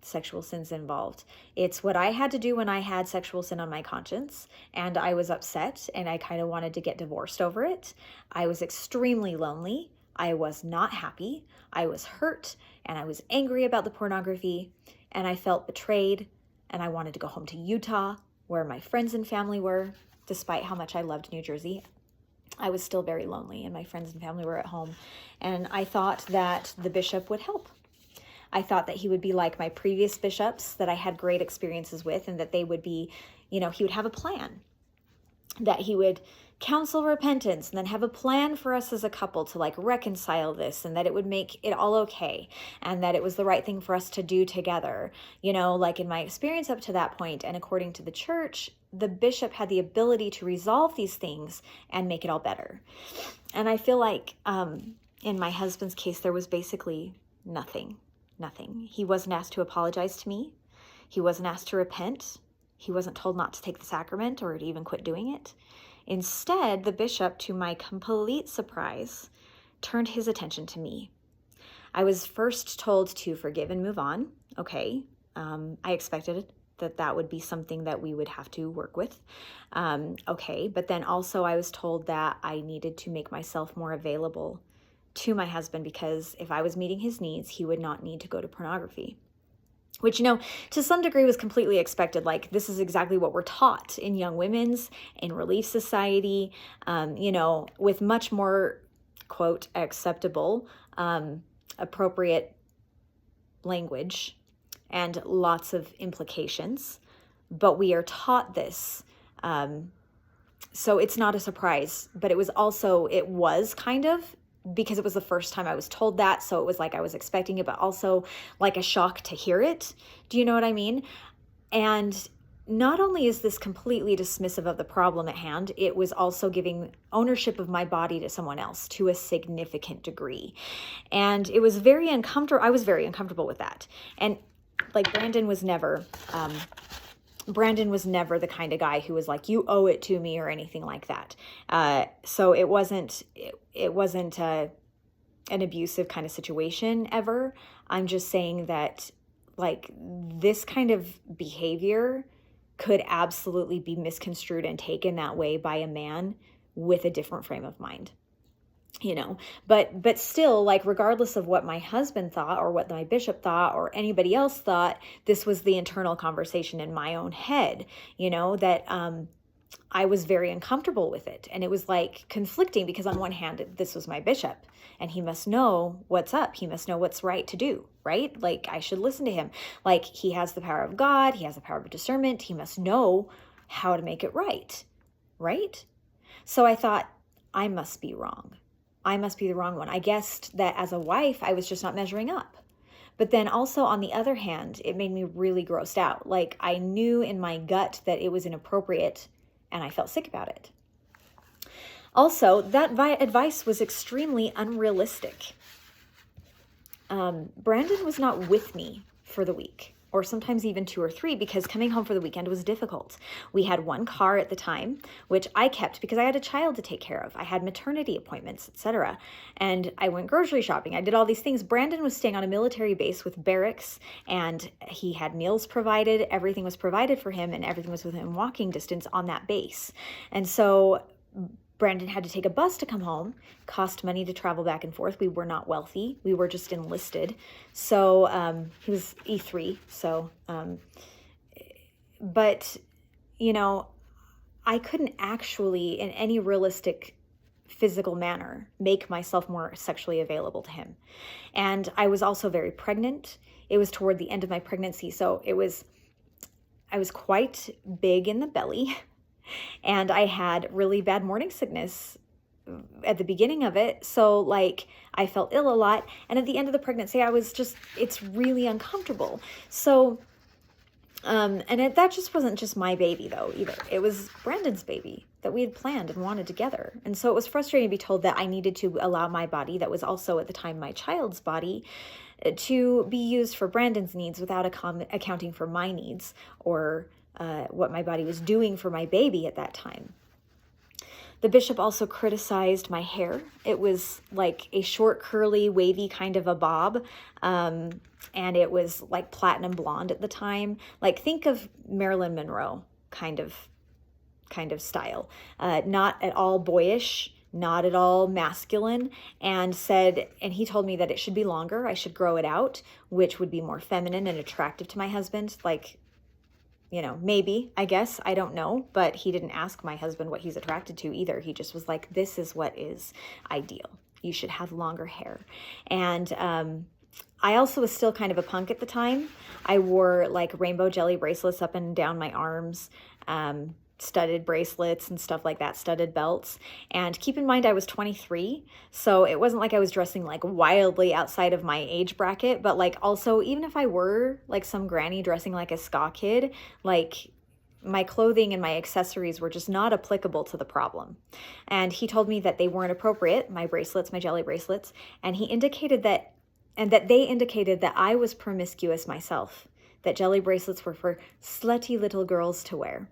sexual sins involved. It's what I had to do when I had sexual sin on my conscience, and I was upset and I kind of wanted to get divorced over it. I was extremely lonely. I was not happy. I was hurt, and I was angry about the pornography, and I felt betrayed, and I wanted to go home to Utah where my friends and family were. Despite how much I loved New Jersey, I was still very lonely, and my friends and family were at home. And I thought that the bishop would help. I thought that he would be like my previous bishops that I had great experiences with, and that they would be, he would have a plan, that he would counsel repentance and then have a plan for us as a couple to like reconcile this, and that it would make it all okay, and that it was the right thing for us to do together. Like in my experience up to that point, and according to the church, the bishop had the ability to resolve these things and make it all better. And I feel like in my husband's case, there was basically nothing. He wasn't asked to apologize to me. He wasn't asked to repent. He wasn't told not to take the sacrament or to even quit doing it. Instead, the bishop, to my complete surprise, turned his attention to me. I was first told to forgive and move on. Okay. I expected that would be something that we would have to work with. Okay. But then also I was told that I needed to make myself more available to my husband, because if I was meeting his needs, he would not need to go to pornography. Which, to some degree was completely expected. Like, this is exactly what we're taught in Young Women's, in Relief Society, with much more, quote, acceptable, appropriate language and lots of implications. But we are taught this. So it's not a surprise, but it was kind of, because it was the first time I was told that. So it was like I was expecting it, but also like a shock to hear it. Do you know what I mean? And not only is this completely dismissive of the problem at hand, it was also giving ownership of my body to someone else to a significant degree. And it was very uncomfortable. I was very uncomfortable with that. And like Brandon was never the kind of guy who was like, you owe it to me or anything like that. So it wasn't an abusive kind of situation ever. I'm just saying that like this kind of behavior could absolutely be misconstrued and taken that way by a man with a different frame of mind. But still, like, regardless of what my husband thought or what my bishop thought or anybody else thought, this was the internal conversation in my own head, that I was very uncomfortable with it. And it was like conflicting, because on one hand, this was my bishop and he must know what's up. He must know what's right to do, right? Like, I should listen to him. Like, he has the power of God. He has the power of discernment. He must know how to make it right, right? So I thought, I must be wrong. I must be the wrong one. I guessed that as a wife, I was just not measuring up. But then also, on the other hand, it made me really grossed out. Like, I knew in my gut that it was inappropriate, and I felt sick about it. Also, that advice was extremely unrealistic. Brandon was not with me for the week, or sometimes even 2 or 3, because coming home for the weekend was difficult. We had one car at the time, which I kept because I had a child to take care of. I had maternity appointments, etc. And I went grocery shopping. I did all these things. Brandon was staying on a military base with barracks, and he had meals provided. Everything was provided for him, and everything was within walking distance on that base. And so Brandon had to take a bus to come home, cost money to travel back and forth. We were not wealthy. We were just enlisted. So he was E3. So, but, you know, I couldn't actually, in any realistic physical manner, make myself more sexually available to him. And I was also very pregnant. It was toward the end of my pregnancy. So I was quite big in the belly. And I had really bad morning sickness at the beginning of it. So like I felt ill a lot. And at the end of the pregnancy, it's really uncomfortable. So, that just wasn't just my baby though either. It was Brandon's baby that we had planned and wanted together. And so it was frustrating to be told that I needed to allow my body, that was also at the time my child's body, to be used for Brandon's needs without accounting for my needs or what my body was doing for my baby at that time. The bishop also criticized my hair. It was like a short, curly, wavy kind of a bob. And it was like platinum blonde at the time. Like think of Marilyn Monroe kind of style. Not at all boyish, not at all masculine, and he told me that it should be longer. I should grow it out, which would be more feminine and attractive to my husband. Like, you know, maybe, I guess, I don't know, but he didn't ask my husband what he's attracted to either. He just was like, this is what is ideal. You should have longer hair. And I also was still kind of a punk at the time. I wore like rainbow jelly bracelets up and down my arms, studded bracelets and stuff like that, studded belts. And keep in mind, I was 23. So it wasn't like I was dressing like wildly outside of my age bracket, but like also, even if I were like some granny dressing like a ska kid, like my clothing and my accessories were just not applicable to the problem. And he told me that they weren't appropriate, my bracelets, my jelly bracelets. And they indicated that I was promiscuous myself, that jelly bracelets were for slutty little girls to wear.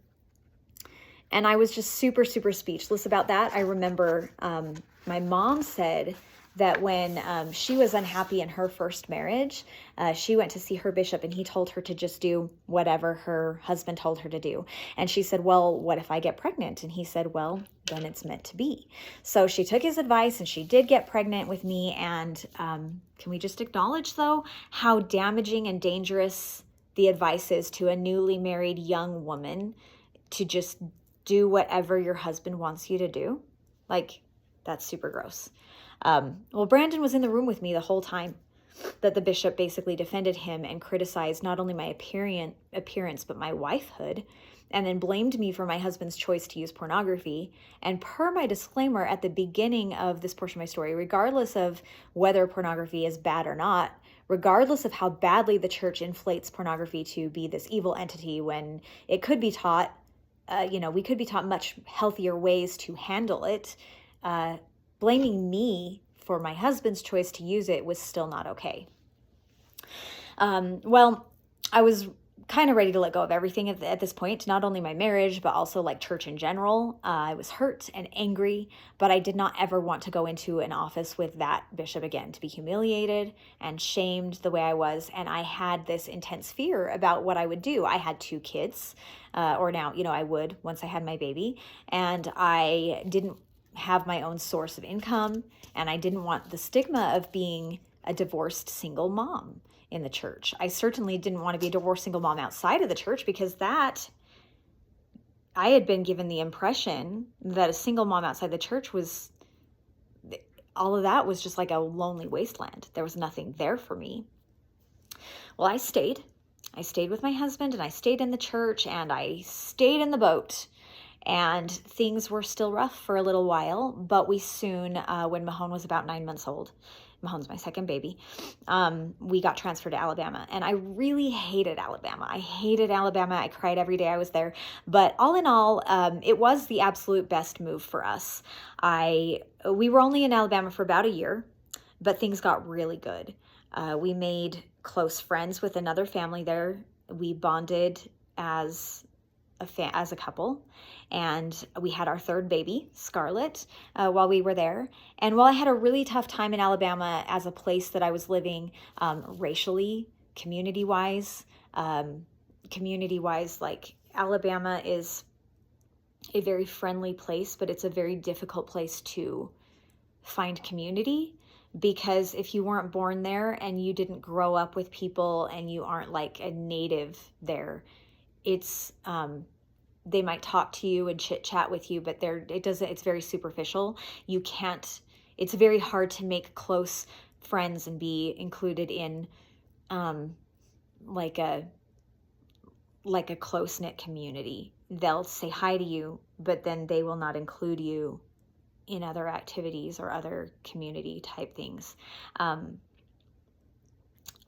And I was just super, super speechless about that. I remember my mom said that when she was unhappy in her first marriage, she went to see her bishop and he told her to just do whatever her husband told her to do. And she said, well, what if I get pregnant? And he said, well, then it's meant to be. So she took his advice and she did get pregnant with me. And can we just acknowledge, though, how damaging and dangerous the advice is to a newly married young woman to just do whatever your husband wants you to do? Like, that's super gross. Well, Brandon was in the room with me the whole time that the bishop basically defended him and criticized not only my appearance, but my wifehood, and then blamed me for my husband's choice to use pornography. And per my disclaimer at the beginning of this portion of my story, regardless of whether pornography is bad or not, regardless of how badly the church inflates pornography to be this evil entity when it could be taught, we could be taught much healthier ways to handle it, blaming me for my husband's choice to use it was still not okay. Well, I was kind of ready to let go of everything at this point, not only my marriage, but also like church in general. I was hurt and angry, but I did not ever want to go into an office with that bishop again, to be humiliated and shamed the way I was. And I had this intense fear about what I would do. I had 2 kids, or now, I would once I had my baby, and I didn't have my own source of income, and I didn't want the stigma of being a divorced single mom in the church. I certainly didn't want to be a divorced single mom outside of the church, because I had been given the impression that a single mom outside the church all of that was just like a lonely wasteland. There was nothing there for me. Well, I stayed with my husband, and I stayed in the church, and I stayed in the boat. And things were still rough for a little while, but we soon, when Mahone was about 9 months old, Mahone's my second baby, we got transferred to Alabama. And I really hated Alabama. I cried every day I was there. But all in all, it was the absolute best move for us. We were only in Alabama for about a year, but things got really good. We made close friends with another family there. We bonded as a couple, and we had our 3rd baby, Scarlett, while we were there. And while I had a really tough time in Alabama as a place that I was living, racially, community-wise, like Alabama is a very friendly place, but it's a very difficult place to find community, because if you weren't born there and you didn't grow up with people and you aren't like a native there, it's they might talk to you and chit chat with you, but it's very superficial. You can't, it's very hard to make close friends and be included in like a close-knit community. They'll say hi to you, but then they will not include you in other activities or other community type things.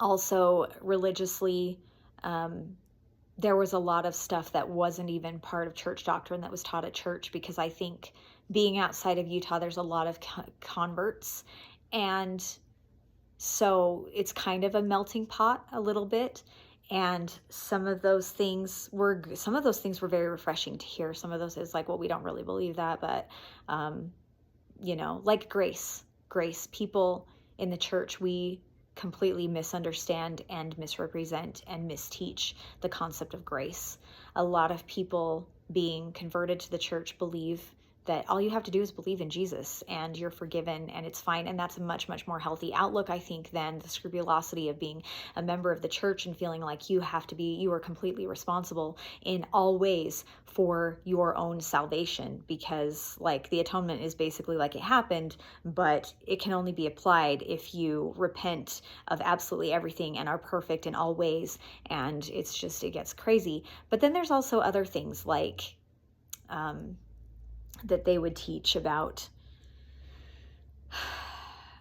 Also, religiously, there was a lot of stuff that wasn't even part of church doctrine that was taught at church, because I think being outside of Utah, there's a lot of converts. And so it's kind of a melting pot a little bit. And some of those things were very refreshing to hear. Some of those is like, well, we don't really believe that, but, like grace, people in the church, we completely misunderstand and misrepresent and misteach the concept of grace. A lot of people being converted to the church believe that all you have to do is believe in Jesus and you're forgiven and it's fine. And that's a much, much more healthy outlook, I think, than the scrupulosity of being a member of the church and feeling like you are completely responsible in all ways for your own salvation, because like the atonement is basically like it happened, but it can only be applied if you repent of absolutely everything and are perfect in all ways. And it gets crazy. But then there's also other things like, that they would teach about,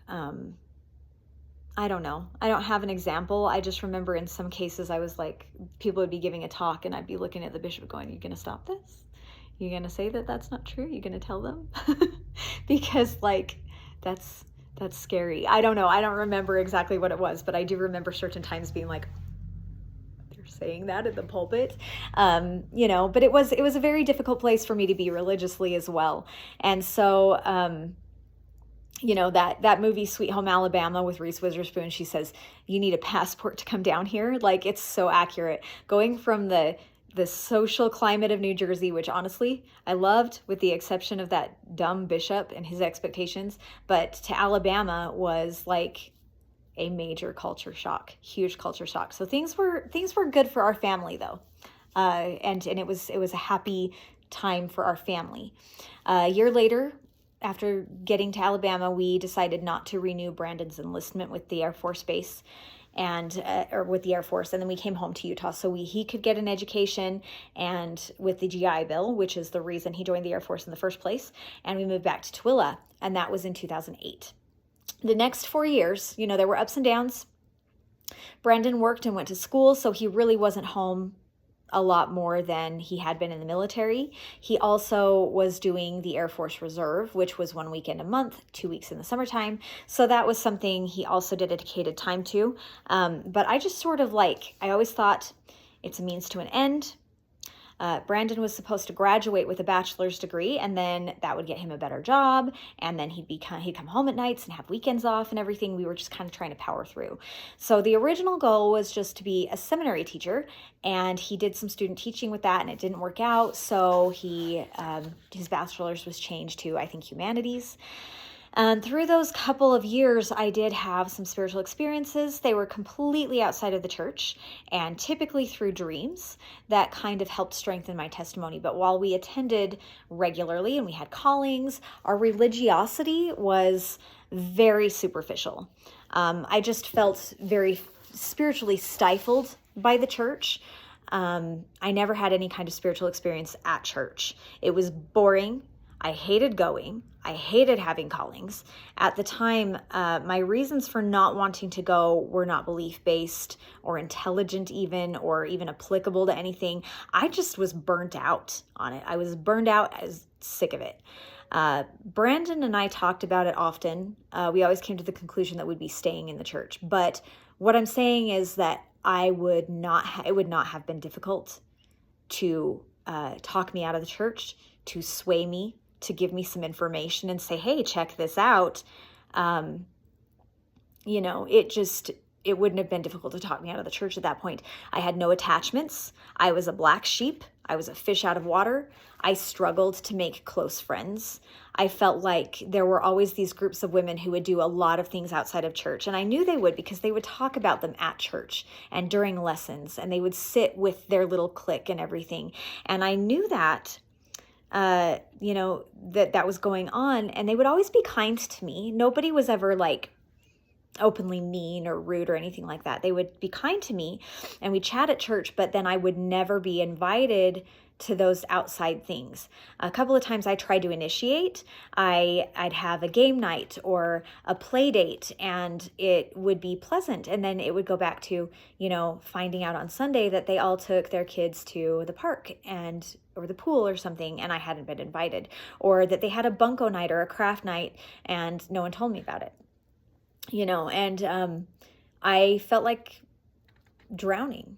I don't know. I don't have an example. I just remember in some cases I was like, people would be giving a talk and I'd be looking at the bishop going, you going to stop this? You going to say that that's not true? You going to tell them? Because like, that's scary. I don't know. I don't remember exactly what it was, but I do remember certain times being like, saying that in the pulpit, but it was a very difficult place for me to be religiously as well. And so, that movie Sweet Home Alabama with Reese Witherspoon, she says, you need a passport to come down here. Like, it's so accurate. Going from the social climate of New Jersey, which honestly I loved, with the exception of that dumb bishop and his expectations, but to Alabama was like a major culture shock, huge culture shock. So things were good for our family though. And it was a happy time for our family. A year later, after getting to Alabama, we decided not to renew Brandon's enlistment with the Air Force Base or with the Air Force. And then we came home to Utah so he could get an education, and with the GI Bill, which is the reason he joined the Air Force in the first place. And we moved back to Tooele, and that was in 2008. The next 4 years, there were ups and downs. Brandon worked and went to school, so he really wasn't home a lot more than he had been in the military. He also was doing the Air Force Reserve, which was 1 weekend a month, 2 weeks in the summertime. So that was something he also dedicated time to. But I just I always thought it's a means to an end. Brandon was supposed to graduate with a bachelor's degree, and then that would get him a better job, and then he'd come home at nights and have weekends off and everything. We were just kind of trying to power through. So the original goal was just to be a seminary teacher, and he did some student teaching with that, and it didn't work out. So his bachelor's was changed to, I think, humanities. And through those couple of years, I did have some spiritual experiences. They were completely outside of the church and typically through dreams that kind of helped strengthen my testimony. But while we attended regularly and we had callings, our religiosity was very superficial. I just felt very spiritually stifled by the church. I never had any kind of spiritual experience at church. It was boring. I hated going. I hated having callings. At the time, my reasons for not wanting to go were not belief-based or intelligent or even applicable to anything. I just was burnt out on it. I was burned out. I was sick of it. Brandon and I talked about it often. We always came to the conclusion that we'd be staying in the church. But what I'm saying is that it would not have been difficult to talk me out of the church, to sway me, to give me some information and say, hey, check this out. it wouldn't have been difficult to talk me out of the church at that point. I had no attachments. I was a black sheep. I was a fish out of water. I struggled to make close friends. I felt like there were always these groups of women who would do a lot of things outside of church. And I knew they would because they would talk about them at church and during lessons, and they would sit with their little clique and everything. And I knew that, that was going on, and they would always be kind to me. Nobody was ever like openly mean or rude or anything like that. They would be kind to me and we'd chat at church, but then I would never be invited to those outside things. A couple of times I tried to initiate. I'd have a game night or a play date, and it would be pleasant. And then it would go back to, finding out on Sunday that they all took their kids to the park or the pool or something, and I hadn't been invited, or that they had a bunko night or a craft night and no one told me about it. I felt like drowning.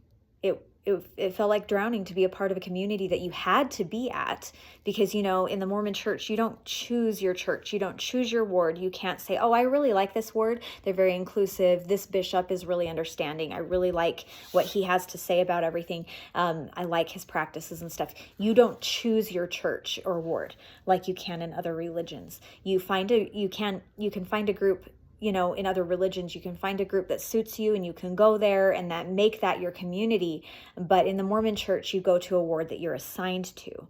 It felt like drowning to be a part of a community that you had to be at, because, in the Mormon church, you don't choose your church. You don't choose your ward. You can't say, oh, I really like this ward. They're very inclusive. This bishop is really understanding. I really like what he has to say about everything. I like his practices and stuff. You don't choose your church or ward like you can in other religions. You can find a group, in other religions. You can find a group that suits you and you can go there and make that your community. But in the Mormon church, you go to a ward that you're assigned to.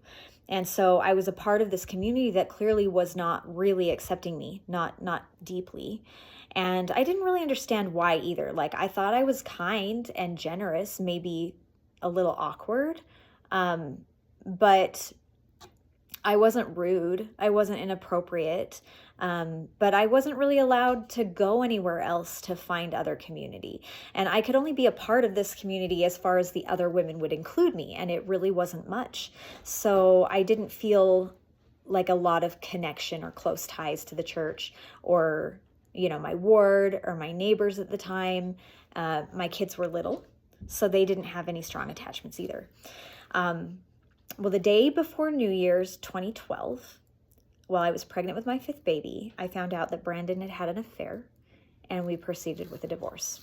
And so I was a part of this community that clearly was not really accepting me, not deeply. And I didn't really understand why either. Like, I thought I was kind and generous, maybe a little awkward. But I wasn't rude. I wasn't inappropriate. But I wasn't really allowed to go anywhere else to find other community. And I could only be a part of this community as far as the other women would include me. And it really wasn't much. So I didn't feel like a lot of connection or close ties to the church or, my ward or my neighbors at the time. My kids were little, so they didn't have any strong attachments either. Well, the day before New Year's 2012, while I was pregnant with my 5th baby, I found out that Brandon had an affair, and we proceeded with a divorce.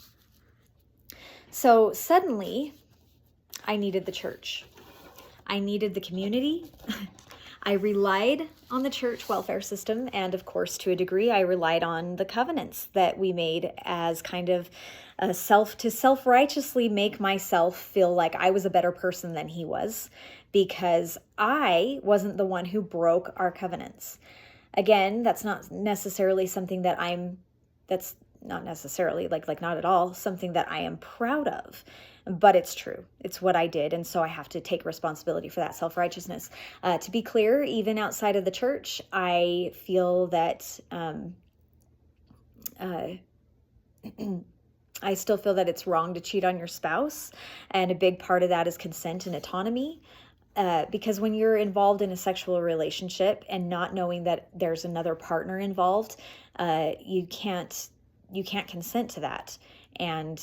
So suddenly, I needed the church. I needed the community. I relied on the church welfare system, and of course, to a degree, I relied on the covenants that we made as kind of to self-righteously make myself feel like I was a better person than he was, because I wasn't the one who broke our covenants. Again, that's not necessarily something that that's not necessarily, not at all, something that I am proud of, but it's true. It's what I did, and so I have to take responsibility for that self-righteousness. To be clear, even outside of the church, I feel that I still feel that it's wrong to cheat on your spouse, and a big part of that is consent and autonomy. Because when you're involved in a sexual relationship and not knowing that there's another partner involved, you can't consent to that. And,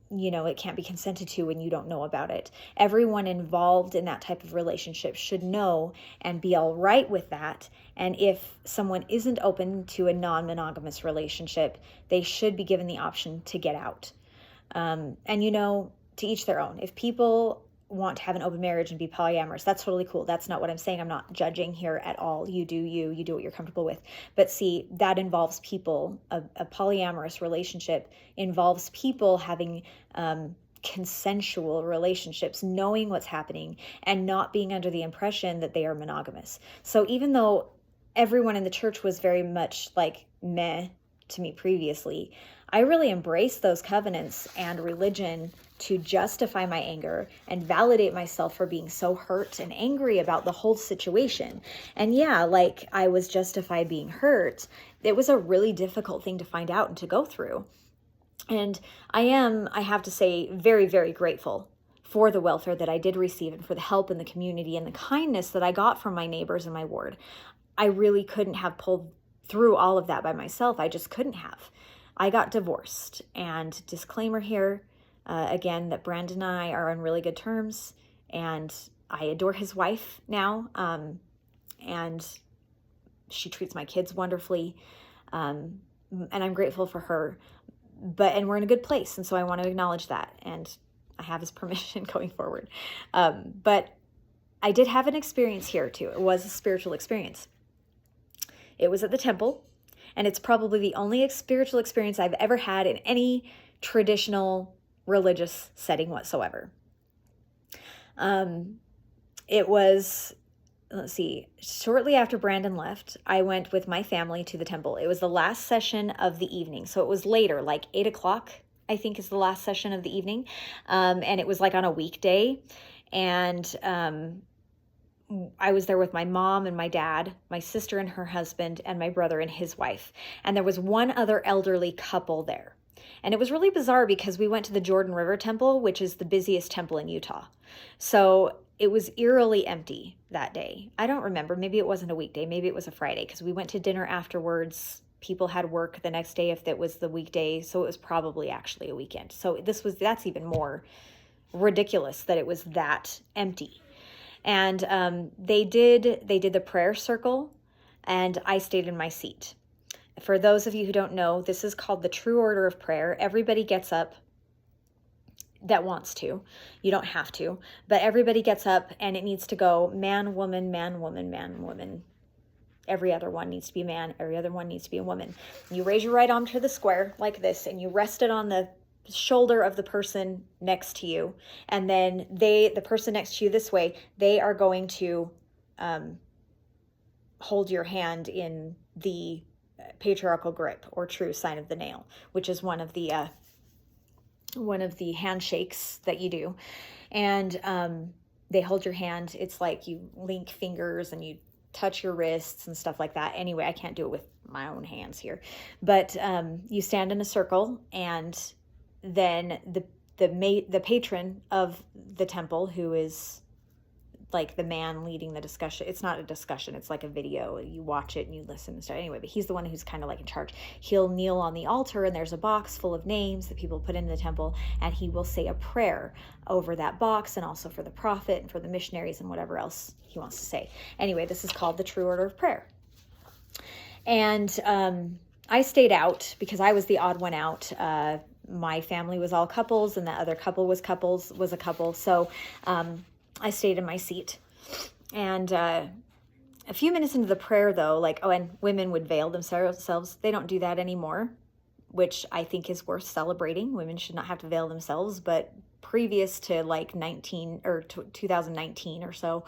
it can't be consented to when you don't know about it. Everyone involved in that type of relationship should know and be all right with that. And if someone isn't open to a non-monogamous relationship, they should be given the option to get out. And, to each their own. If people want to have an open marriage and be polyamorous, that's totally cool. That's not what I'm saying. I'm not judging here at all. You do what you're comfortable with. But see, that involves people. A polyamorous relationship involves people having consensual relationships, knowing what's happening and not being under the impression that they are monogamous. So even though everyone in the church was very much like meh to me previously, I really embraced those covenants and religion to justify my anger and validate myself for being so hurt and angry about the whole situation. And yeah, I was justified being hurt. It was a really difficult thing to find out and to go through. And I have to say, very, very grateful for the welfare that I did receive and for the help in the community and the kindness that I got from my neighbors in my ward. I really couldn't have pulled through all of that by myself. I just couldn't have. I got divorced, and disclaimer here, again, that Brandon and I are on really good terms, and I adore his wife now, and she treats my kids wonderfully, and I'm grateful for her. and we're in a good place. And so I want to acknowledge that. And I have his permission going forward. But I did have an experience here too. It was a spiritual experience. It was at the temple, and it's probably the only spiritual experience I've ever had in any traditional religious setting whatsoever. It was, let's see, shortly after Brandon left, I went with my family to the temple. It was the last session of the evening. So it was later, like 8 o'clock, I think is the last session of the evening. And it was like on a weekday. And I was there with my mom and my dad, my sister and her husband, and my brother and his wife. And there was one other elderly couple there. And it was really bizarre because we went to the Jordan River Temple, which is the busiest temple in Utah. So it was eerily empty that day. I don't remember. Maybe it wasn't a weekday. Maybe it was a Friday because we went to dinner afterwards. People had work the next day if it was the weekday. So it was probably actually a weekend. So that's even more ridiculous that it was that empty. And they did the prayer circle, and I stayed in my seat. For those of you who don't know, this is called the true order of prayer. Everybody gets up that wants to. You don't have to, but everybody gets up, and it needs to go man, woman, man, woman, man, woman. Every other one needs to be a man. Every other one needs to be a woman. You raise your right arm to the square like this, and you rest it on the shoulder of the person next to you. And then the person next to you this way, they are going to hold your hand in the patriarchal grip or true sign of the nail, which is one of the handshakes that you do. And they hold your hand. It's like you link fingers and you touch your wrists and stuff like that. Anyway, I can't do it with my own hands here, but you stand in a circle, and then the patron of the temple, who is like the man leading the discussion. It's not a discussion. It's like a video. You watch it and you listen and stuff. Anyway, but he's the one who's kind of like in charge. He'll kneel on the altar, and there's a box full of names that people put in the temple, and he will say a prayer over that box, and also for the prophet and for the missionaries and whatever else he wants to say. Anyway, this is called the true order of prayer. And I stayed out because I was the odd one out. My family was all couples, and the other couple was a couple. So I stayed in my seat. And a few minutes into the prayer, though, and women would veil themselves. They don't do that anymore, which I think is worth celebrating. Women should not have to veil themselves, but previous to 2019 or so,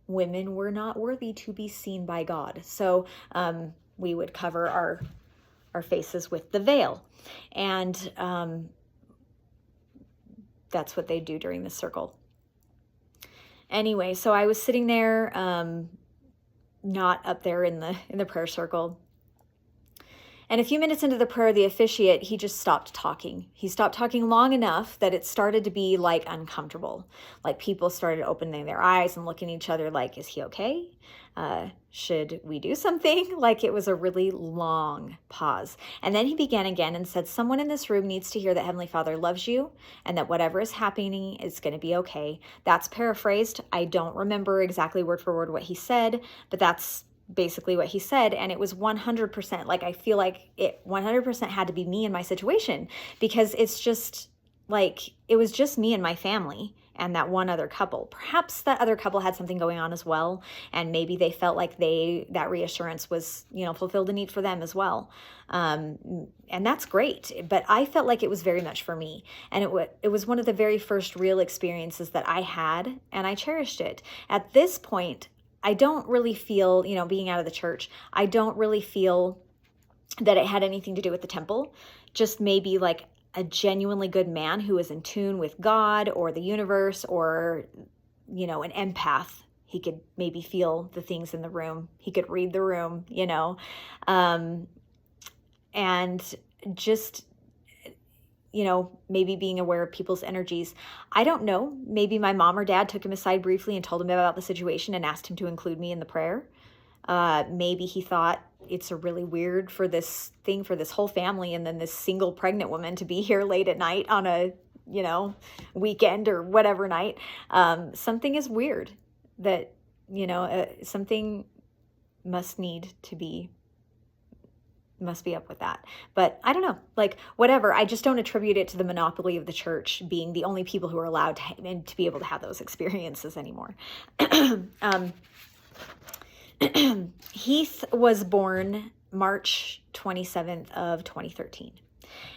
women were not worthy to be seen by God. So we would cover our faces with the veil. And that's what they do during the circle. Anyway, so I was sitting there, not up there in the prayer circle. And a few minutes into the prayer, the officiate, he just stopped talking. He stopped talking long enough that it started to be uncomfortable. People started opening their eyes and looking at each other like, is he okay? Should we do something? It was a really long pause. And then he began again and said, someone in this room needs to hear that Heavenly Father loves you and that whatever is happening is going to be okay. That's paraphrased. I don't remember exactly word for word what he said, but that's basically what he said. And it was 100%. I feel like it 100% had to be me in my situation, because it's just it was just me and my family and that one other couple. Perhaps that other couple had something going on as well, and maybe they felt like that reassurance was, fulfilled a need for them as well. And that's great, but I felt like it was very much for me. And it was one of the very first real experiences that I had, and I cherished it. At this point, I don't really feel, being out of the church, I don't really feel that it had anything to do with the temple. Just maybe a genuinely good man who is in tune with God or the universe, or, an empath. He could maybe feel the things in the room. He could read the room, and just, maybe being aware of people's energies. I don't know. Maybe my mom or dad took him aside briefly and told him about the situation and asked him to include me in the prayer. Maybe he thought it's a really weird for this whole family and then this single pregnant woman to be here late at night on a, weekend or whatever night. Something is weird that, something must must be up with that. But I don't know, like whatever. I just don't attribute it to the monopoly of the church being the only people who are allowed to be able to have those experiences anymore. Heath was born March 27th of 2013.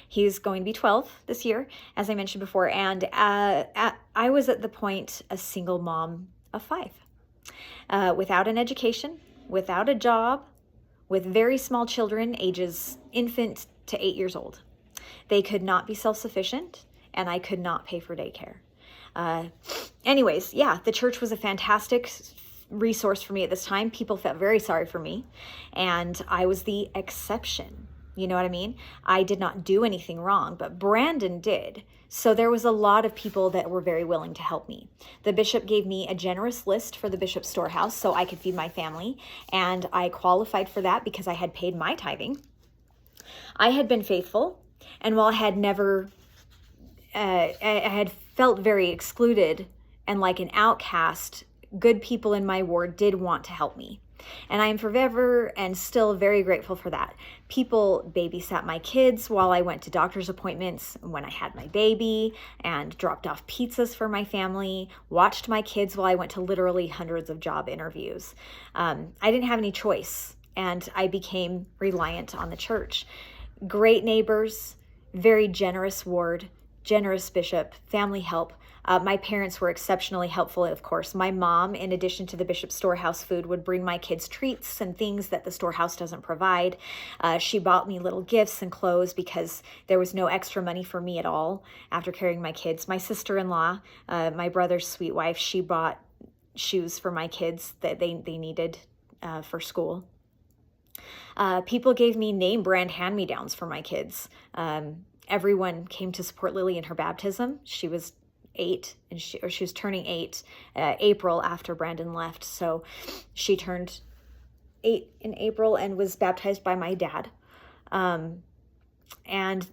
He's going to be 12 this year, as I mentioned before. And I was at the point a single mom of 5, without an education, without a job, with very small children, ages infant to 8 years old. They could not be self-sufficient, and I could not pay for daycare. Anyways, yeah, the church was a fantastic resource for me at this time. People felt very sorry for me, and I was the exception. You know what I mean? I did not do anything wrong, but Brandon did. So there was a lot of people that were very willing to help me. The bishop gave me a generous list for the bishop's storehouse so I could feed my family, and I qualified for that because I had paid my tithing. I had been faithful, and while I had never, I had felt very excluded and like an outcast, good people in my ward did want to help me. And I am forever and still very grateful for that. People babysat my kids while I went to doctor's appointments when I had my baby, and dropped off pizzas for my family, watched my kids while I went to literally hundreds of job interviews. I didn't have any choice, and I became reliant on the church. Great neighbors, very generous ward, generous bishop, family help. My parents were exceptionally helpful, of course. My mom, in addition to the bishop's storehouse food, would bring my kids treats and things that the storehouse doesn't provide. She bought me little gifts and clothes because there was no extra money for me at all after carrying my kids. My sister-in-law, my brother's sweet wife, she bought shoes for my kids that they needed for school. People gave me name brand hand-me-downs for my kids. Everyone came to support Lily in her baptism. She was 8, and she was turning 8 April after Brandon left. So she turned 8 in April and was baptized by my dad. And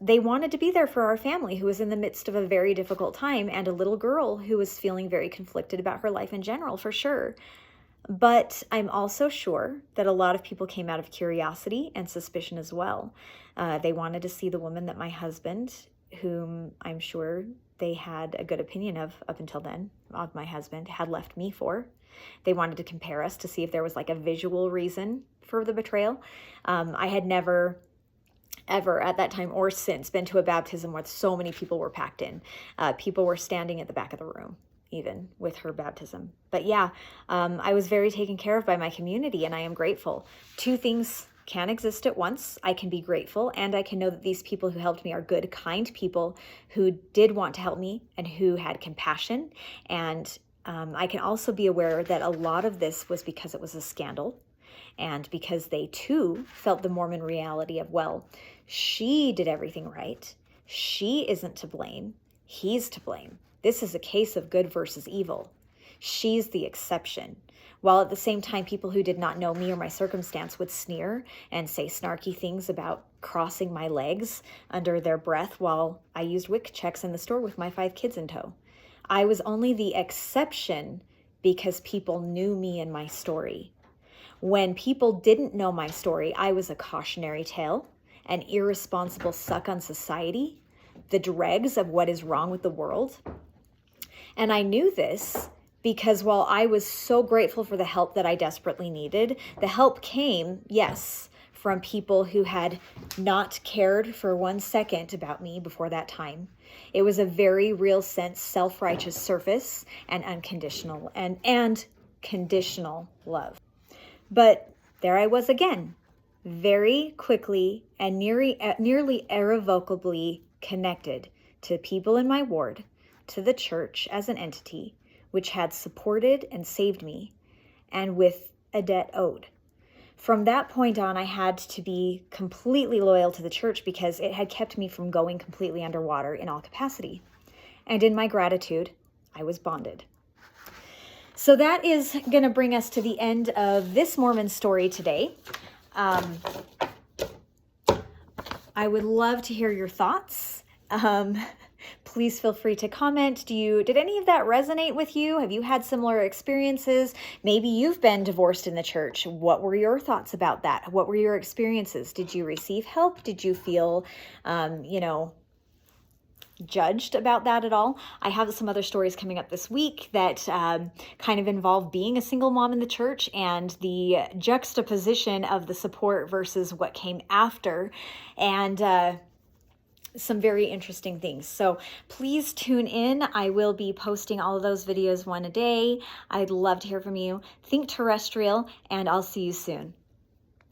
they wanted to be there for our family, who was in the midst of a very difficult time, and a little girl who was feeling very conflicted about her life in general, for sure. But I'm also sure that a lot of people came out of curiosity and suspicion as well. They wanted to see the woman that my husband, whom I'm sure they had a good opinion of up until then, of my husband, had left me for. They wanted to compare us to see if there was like a visual reason for the betrayal. I had never, ever at that time or since been to a baptism where so many people were packed in. People were standing at the back of the room, even with her baptism. But yeah, I was very taken care of by my community, and I am grateful. 2 things can exist at once. I can be grateful, and I can know that these people who helped me are good, kind people who did want to help me and who had compassion. And I can also be aware that a lot of this was because it was a scandal, and because they too felt the Mormon reality of, well, she did everything right. She isn't to blame. He's to blame. This is a case of good versus evil. She's the exception. While at the same time, people who did not know me or my circumstance would sneer and say snarky things about crossing my legs under their breath while I used WIC checks in the store with my 5 kids in tow. I was only the exception because people knew me and my story. When people didn't know my story, I was a cautionary tale, an irresponsible suck on society, the dregs of what is wrong with the world. And I knew this because while I was so grateful for the help that I desperately needed, the help came, yes, from people who had not cared for 1 second about me before that time. It was a very real sense, self-righteous surface and unconditional and conditional love. But there I was again, very quickly and nearly irrevocably connected to people in my ward, to the church as an entity, which had supported and saved me, and with a debt owed. From that point on, I had to be completely loyal to the church because it had kept me from going completely underwater in all capacity. And in my gratitude, I was bonded. So that is going to bring us to the end of this Mormon story today. I would love to hear your thoughts. Please feel free to comment. Did any of that resonate with you? Have you had similar experiences? Maybe you've been divorced in the church. What were your thoughts about that? What were your experiences? Did you receive help? Did you feel, judged about that at all? I have some other stories coming up this week that kind of involve being a single mom in the church and the juxtaposition of the support versus what came after, and some very interesting things. So please tune in. I will be posting all of those videos one a day. I'd love to hear from you. Think terrestrial, and I'll see you soon.